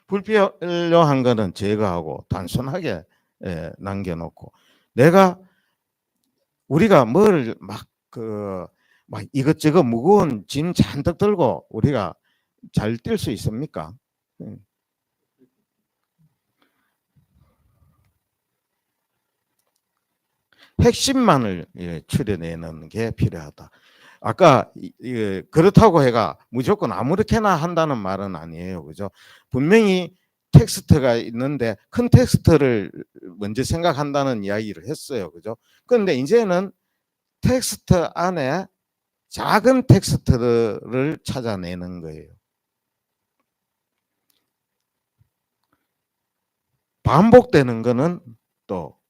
불필요한 거는 제거하고 단순하게 남겨놓고, 우리가 뭘 막 이것저것 무거운 짐 잔뜩 들고 우리가 잘 뛸 수 있습니까? 핵심만을 추려내는 게 필요하다. 아까 그렇다고 해가 무조건 아무렇게나 한다는 말은 아니에요. 그죠? 분명히 텍스트가 있는데 큰 텍스트를 먼저 생각한다는 이야기를 했어요. 그죠? 그런데 이제는 텍스트 안에 작은 텍스트를 찾아내는 거예요. 반복되는 거는 또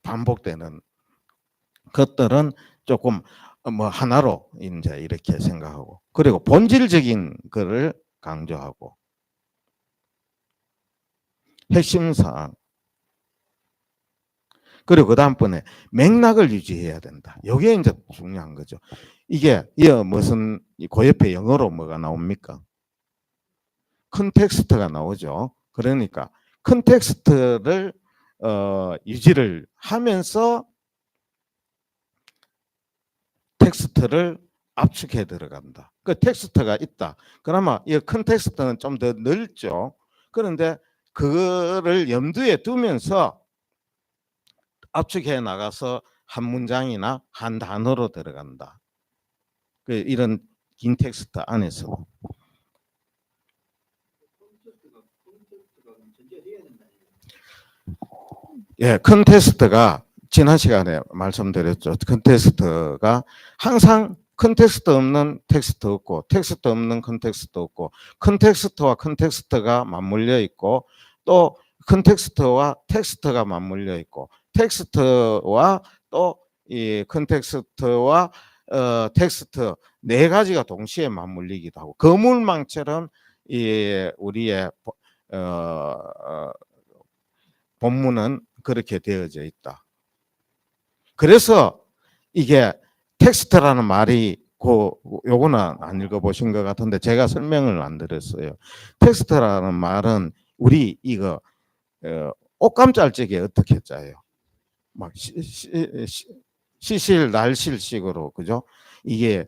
반복되는 것들은 조금 뭐 하나로 이제 이렇게 생각하고, 그리고 본질적인 거를 강조하고 핵심 사항, 그리고 그 다음번에 맥락을 유지해야 된다. 이게 이제 중요한 거죠. 이게 무슨 그 옆에 영어로 뭐가 나옵니까? 컨텍스트가 나오죠. 그러니까 컨텍스트를 유지를 하면서 텍스트를 압축해 들어간다. 그 텍스트가 있다. 그러면 이 컨텍스트는 좀 더 넓죠. 그런데 그거를 염두에 두면서 압축해 나가서 한 문장이나 한 단어로 들어간다. 이런 긴 텍스트 안에서. 예, 컨텍스트가 지난 시간에 말씀드렸죠. 컨텍스트가 항상 컨텍스트 없는 텍스트 없고, 텍스트 없는 컨텍스트 없고, 컨텍스트와 컨텍스트가 맞물려 있고, 또 컨텍스트와 텍스트가 맞물려 있고, 텍스트와 또 이 컨텍스트와 텍스트 네 가지가 동시에 맞물리기도 하고, 거물망처럼 이 우리의 본문은 그렇게 되어져 있다. 그래서 이게 텍스트라는 말이 요거는 안 읽어보신 것 같은데 제가 설명을 안 드렸어요. 텍스트라는 말은 우리 이거 옷감 짤 적에 어떻게 짜요? 막 시실 날실식으로, 그죠? 이게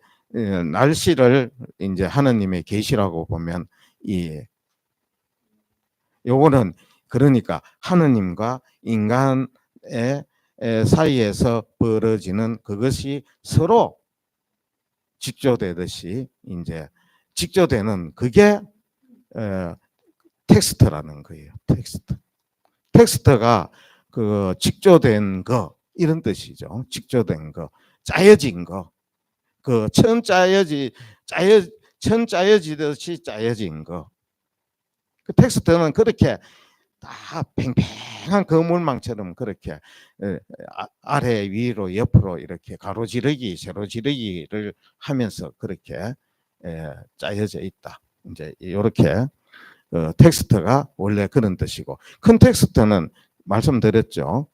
날씨를 이제 하느님의 계시라고 보면 요거는 그러니까 하느님과 인간의 사이에서 벌어지는 그것이 서로 직조되듯이 이제 직조되는 그게 텍스트라는 거예요. 텍스트가 직조된 거 이런 뜻이죠. 직조된 거, 짜여진 거. 그 천짜여지듯이 짜여진 거. 그 텍스트는 그렇게 다 팽팽한 거물망처럼 그렇게 아래 위로 옆으로 이렇게 가로지르기 세로지르기를 하면서 그렇게 짜여져 있다. 이제 이렇게 텍스트가 원래 그런 뜻이고, 컨텍스트는 말씀드렸죠.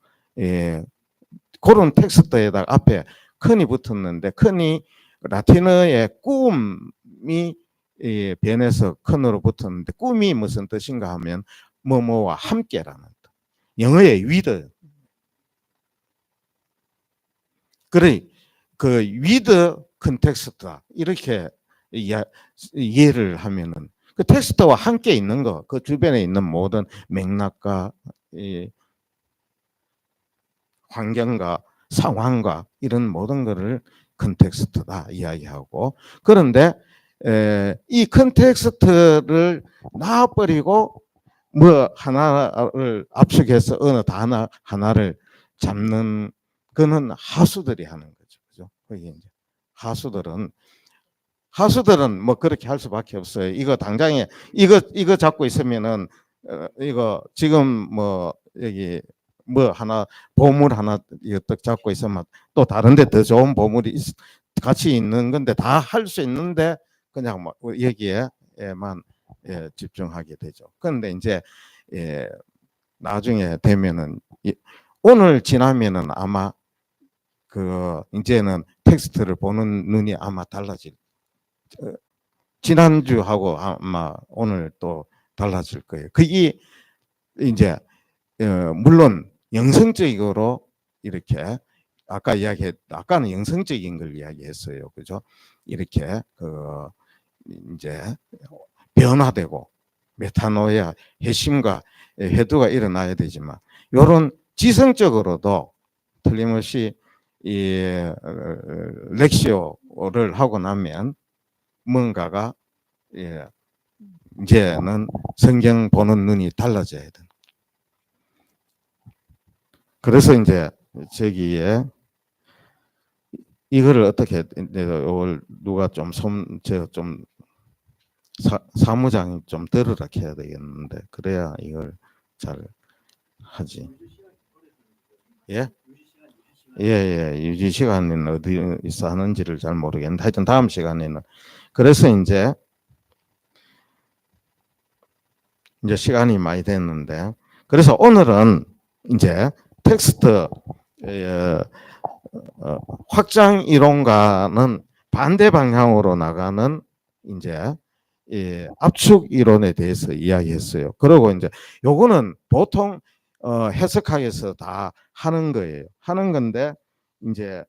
그런 텍스트에다가 앞에 컨이 붙었는데, 컨이 라틴어의 꿈이 변해서 컨으로 붙었는데, 꿈이 무슨 뜻인가 하면 뭐뭐와 함께라는 뜻. 영어의 위드. 그래, 그 위드 컨텍스트다. 이렇게 이해를 하면은 그 텍스트와 함께 있는 거, 그 주변에 있는 모든 맥락과 환경과 상황과 이런 모든 것을 컨텍스트다 이야기하고, 그런데 이 컨텍스트를 놔버리고 뭐 하나를 압축해서 어느 단어 하나를 잡는 그는 하수들이 하는 거죠. 그죠? 그게 이제 하수들은 뭐 그렇게 할 수밖에 없어요. 이거 당장에 이거 잡고 있으면은 이거 지금 뭐 여기 뭐 하나 보물 하나 떡 잡고 있으면 또 다른데 더 좋은 보물이 같이 있는 건데 다 할 수 있는데 그냥 뭐 여기에만 집중하게 되죠. 그런데 이제 나중에 되면은 오늘 지나면은 아마 그 이제는 텍스트를 보는 눈이 아마 달라질. 지난주하고 아마 오늘 또 달라질 거예요. 그게 이제 물론 영성적으로 이렇게 아까는 영성적인 걸 이야기했어요. 그죠? 이렇게 이제 변화되고 메타노야 회심과 회두가 일어나야 되지만, 이런 지성적으로도 틀림없이 이 렉시오를 하고 나면 뭔가가 이제는 성경 보는 눈이 달라져야 돼. 그래서 이제 저기에 이거를 어떻게 누가 좀 사무장이 좀 들으라 해야 되겠는데, 그래야 이걸 잘 하지. 예? 예, 유지 시간은 어디 있어 하는지를 잘 모르겠는데, 하여튼 다음 시간에는. 그래서 이제 시간이 많이 됐는데, 그래서 오늘은 이제 텍스트 확장 이론과는 반대 방향으로 나가는 이제 압축 이론에 대해서 이야기했어요. 그리고 이제 요거는 보통 해석학에서 다 하는 거예요. 하는 건데, 이제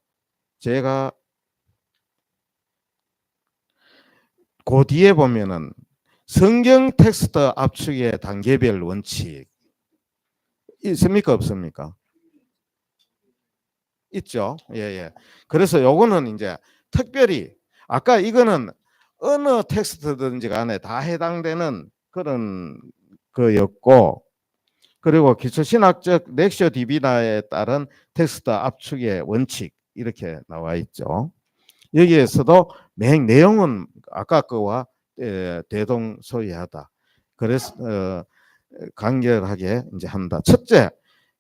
제가 그 뒤에 보면은 성경 텍스트 압축의 단계별 원칙 있습니까? 없습니까? 있죠. 예. 그래서 요거는 이제 특별히 아까 이거는 어느 텍스트든지 간에 다 해당되는 그런 거였고, 그리고 기초신학적 렉셔 디비나에 따른 텍스트 압축의 원칙 이렇게 나와 있죠. 여기에서도 내용은 아까 거와 대동소이하다. 그래서 간결하게 이제 한다. 첫째,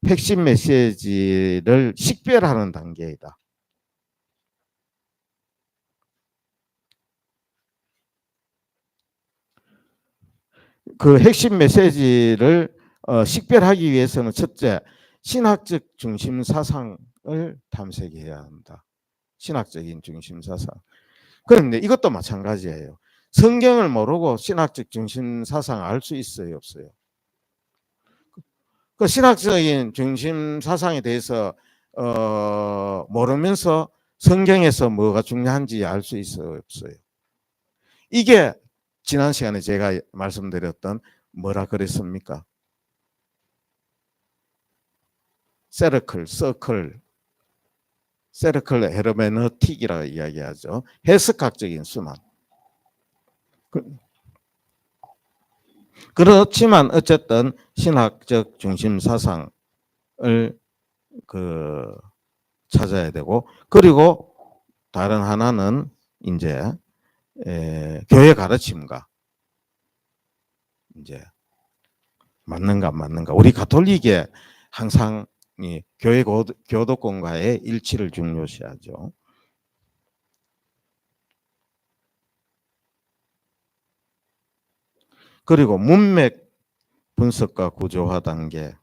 핵심 메시지를 식별하는 단계이다. 그 핵심 메시지를 식별하기 위해서는 첫째, 신학적 중심 사상을 탐색해야 한다. 신학적인 중심 사상. 그런데 이것도 마찬가지예요. 성경을 모르고 신학적 중심 사상 알 수 있어요, 없어요? 그 신학적인 중심 사상에 대해서 모르면서 성경에서 뭐가 중요한지 알 수 있어요, 없어요? 이게 지난 시간에 제가 말씀드렸던 뭐라 그랬습니까? 서클 헤르메너틱이라고 이야기하죠. 해석학적인 순환. 그렇지만 어쨌든 신학적 중심 사상을 찾아야 되고, 그리고 다른 하나는 이제 교회 가르침과 이제 맞는가 안 맞는가. 우리 가톨릭에 항상 이 교회 교도권과의 일치를 중요시하죠. 그리고 문맥 분석과 구조화 단계.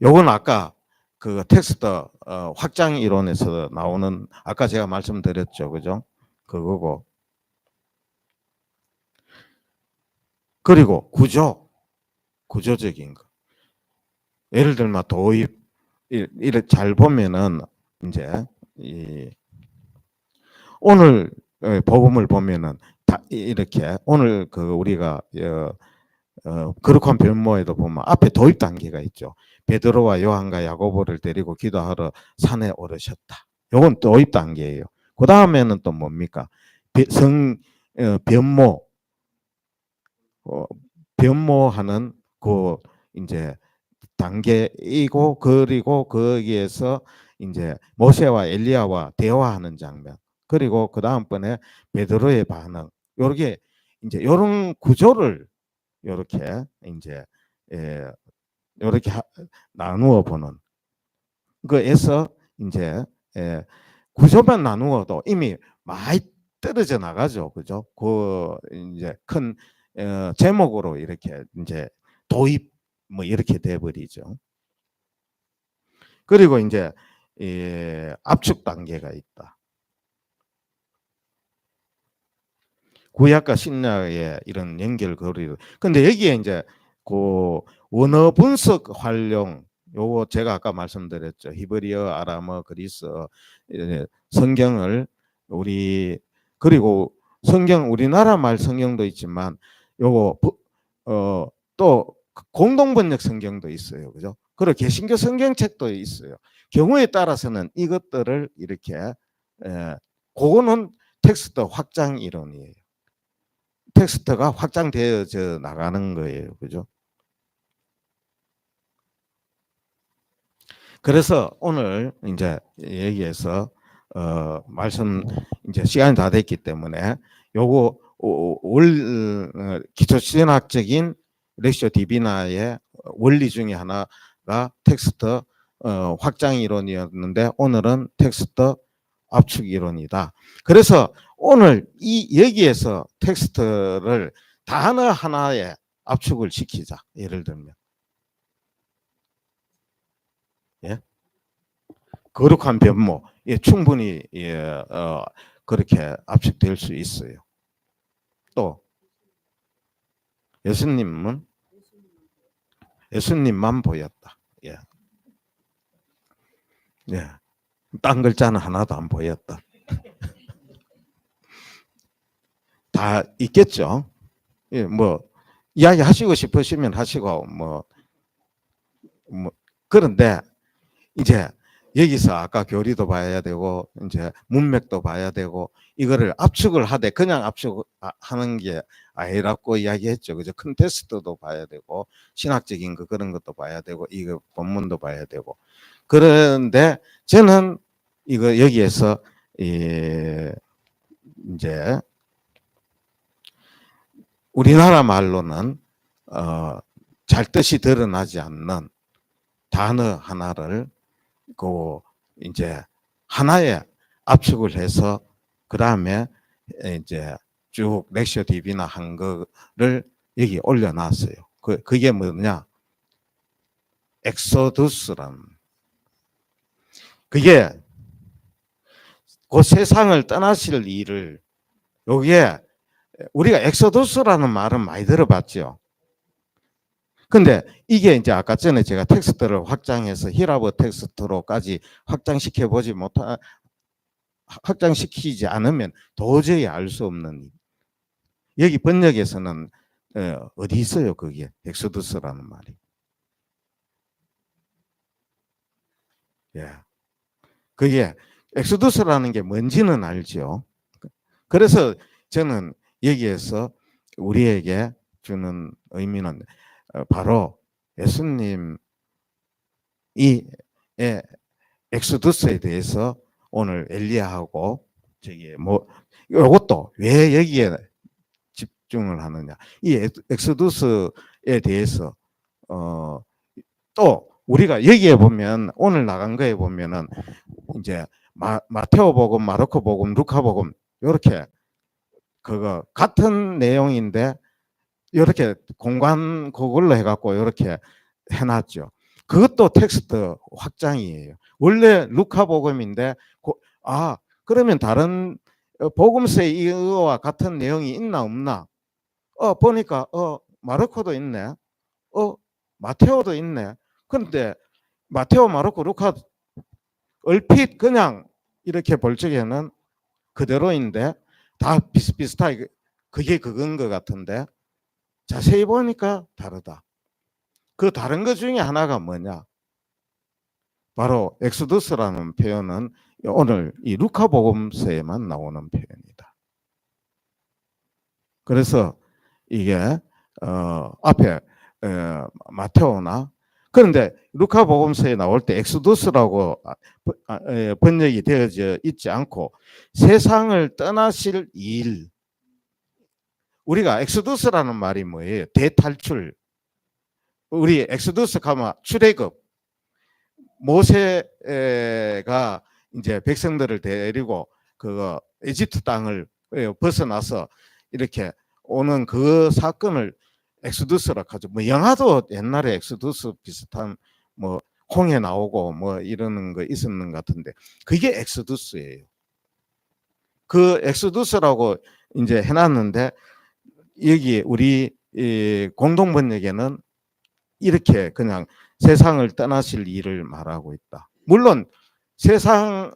요건 아까 그 텍스트 확장 이론에서 나오는 아까 제가 말씀드렸죠. 그죠? 그거고. 그리고 구조적인 거. 예를 들면 도입 이렇게 잘 보면은 이제 이 오늘 복음을 보면은 다 이렇게 오늘 그 우리가 거룩한 변모에도 보면 앞에 도입 단계가 있죠. 베드로와 요한과 야고보를 데리고 기도하러 산에 오르셨다. 요건 도입 단계예요. 그 다음에는 또 뭡니까? 변모, 변모하는 그 이제 단계이고, 그리고 거기에서 이제 모세와 엘리야와 대화하는 장면, 그리고 그 다음번에 베드로의 반응, 요렇게 이제 요런 구조를 요렇게 이제 요렇게 나누어 보는 거에서 이제 구조만 나누어도 이미 많이 떨어져 나가죠. 그죠? 그 이제 큰 제목으로 이렇게 이제 도입 뭐 이렇게 돼 버리죠. 그리고 이제 압축 단계가 있다. 구약과 신약의 이런 연결고리. 근데 여기에 이제 그 원어 분석 활용, 요거 제가 아까 말씀드렸죠. 히브리어, 아람어, 그리스어 성경을 우리 그리고 성경 우리나라 말 성경도 있지만 요거 또 공동 번역 성경도 있어요. 그죠? 그리고 개신교 성경책도 있어요. 경우에 따라서는 이것들을 이렇게 그거는 텍스트 확장 이론이에요. 텍스트가 확장되어져 나가는 거예요. 그죠? 그래서 오늘 이제 여기에서 말씀 이제 시간이 다 됐기 때문에 요거 기초신학적인 렉시오 디비나의 원리 중에 하나가 텍스트 확장 이론이었는데 오늘은 텍스트 압축 이론이다. 그래서 오늘 이 여기에서 텍스트를 단어 하나에 압축을 시키자. 예를 들면 거룩한 변모, 충분히 그렇게 압축될 수 있어요. 또 예수님만 보였다. 예. 예. 딴 글자는 하나도 안 보였다. 다 있겠죠. 예, 뭐 이야기 하시고 싶으시면 하시고 뭐 그런데 이제 여기서 아까 교리도 봐야 되고 이제 문맥도 봐야 되고 이거를 압축을 하되 그냥 압축하는 게 아니라고 이야기했죠. 그죠? 컨텍스트도 봐야 되고 신학적인 거 그런 것도 봐야 되고 이거 본문도 봐야 되고 그런데 저는 이거 여기에서 이제 우리나라 말로는 잘 뜻이 드러나지 않는 단어 하나를 그 이제 하나에 압축을 해서 그 다음에 이제 쭉 렉시오 디비나 한 거를 여기 올려놨어요. 그게 뭐냐? 엑소두스라는. 그게 그 세상을 떠나실 일을 여기에 우리가 엑소두스라는 말은 많이 들어봤죠. 근데 이게 이제 아까 전에 제가 텍스트를 확장해서 히라보 텍스트로까지 확장시키지 않으면 도저히 알 수 없는 여기 번역에서는 어디 있어요? 그게 엑소두스라는 말이. 예. 그게 엑소두스라는 게 뭔지는 알죠. 그래서 저는 여기에서 우리에게 주는 의미는 바로 예수님이 엑소두스에 대해서 오늘 엘리야하고 저기 뭐 이것도 왜 여기에 집중을 하느냐. 이 엑소두스에 대해서 또 우리가 여기에 보면 오늘 나간 거에 보면은 이제 마테오복음, 마르코복음, 루카복음 이렇게 그거 같은 내용인데 이렇게 공간 그걸로 해갖고 이렇게 해놨죠. 그것도 텍스트 확장이에요. 원래 루카복음인데 그러면 다른 복음서에 이거와 같은 내용이 있나 없나? 보니까 마르코도 있네. 마테오도 있네. 그런데 마테오, 마르코, 루카 얼핏 그냥 이렇게 볼 적에는 그대로인데 다 비슷비슷하게 그게 그건 것 같은데 자세히 보니까 다르다. 그 다른 것 중에 하나가 뭐냐? 바로 엑소두스라는 표현은 오늘 이 루카복음서에만 나오는 표현이다. 그래서 이게 앞에 마테오나 그런데 루카복음서에 나올 때 엑소두스라고 번역이 되어져 있지 않고 세상을 떠나실 일. 우리가 엑소두스라는 말이 뭐예요? 대탈출. 우리 엑소두스 가면 출애굽. 모세가 이제 백성들을 데리고 그거 에집트 땅을 벗어나서 이렇게 오는 그 사건을 엑소두스라고 하죠. 뭐 영화도 옛날에 엑소두스 비슷한 뭐 홍해 나오고 뭐 이러는 거 있었는 것 같은데 그게 엑소두스예요. 그 엑소두스라고 이제 해놨는데 여기 우리 공동 번역에는 이렇게 그냥 세상을 떠나실 일을 말하고 있다. 물론 세상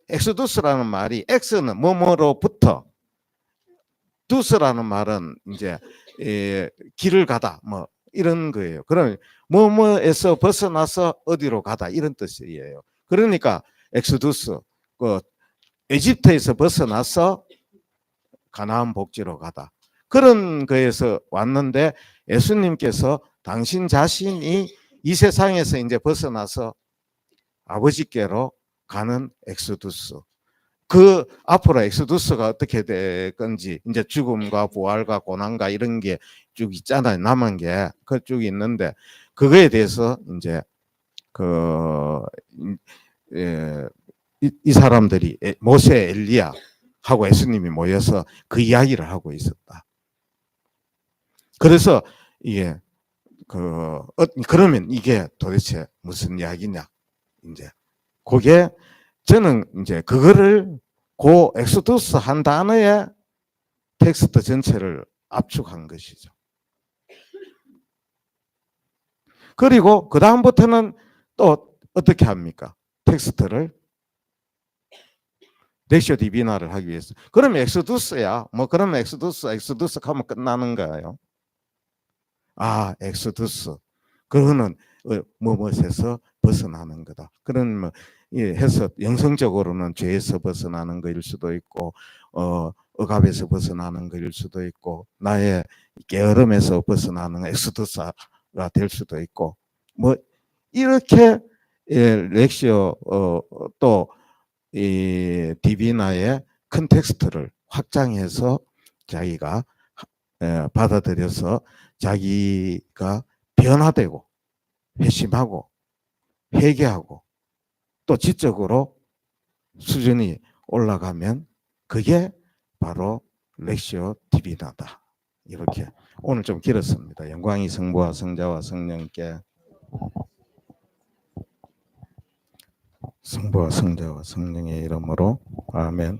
엑소두스라는 말이 엑스는 뭐뭐로부터 두스라는 말은 이제 길을 가다 뭐 이런 거예요. 그럼 뭐뭐에서 벗어나서 어디로 가다 이런 뜻이에요. 그러니까 엑소두스 그 에집트에서 벗어나서 가나안 복지로 가다. 그런 거에서 왔는데 예수님께서 당신 자신이 이 세상에서 이제 벗어나서 아버지께로 가는 엑소두스. 그 앞으로 엑소두스가 어떻게 될 건지 이제 죽음과 부활과 고난과 이런 게 쭉 있잖아요. 남은 게 그쭉 있는데 그거에 대해서 이제 이 사람들이 모세, 엘리야하고 예수님이 모여서 그 이야기를 하고 있었다. 그래서 이게 그러면 이게 도대체 무슨 이야기냐? 이제 그게 저는 이제 그거를 그 엑소두스 한 단어의 텍스트 전체를 압축한 것이죠. 그리고 그 다음부터는 또 어떻게 합니까? 텍스트를 렉시오 디비나를 하기 위해서. 그러면 엑소두스야. 뭐 그러면 엑소두스 하면 끝나는 거예요. 엑소두스. 그거는 무엇에서 벗어나는 거다. 그런 뭐 해서 영성적으로는 죄에서 벗어나는 것일 수도 있고 억압에서 벗어나는 것일 수도 있고 나의 게으름에서 벗어나는 엑소두스가 될 수도 있고 뭐 이렇게 렉시오 또 이 디비나의 컨텍스트를 확장해서 자기가 받아들여서 자기가 변화되고 회심하고 회개하고 또 지적으로 수준이 올라가면 그게 바로 렉시오 디비나다. 이렇게 오늘 좀 길었습니다. 영광이 성부와 성자와 성령께 성부와 성자와 성령의 이름으로 아멘.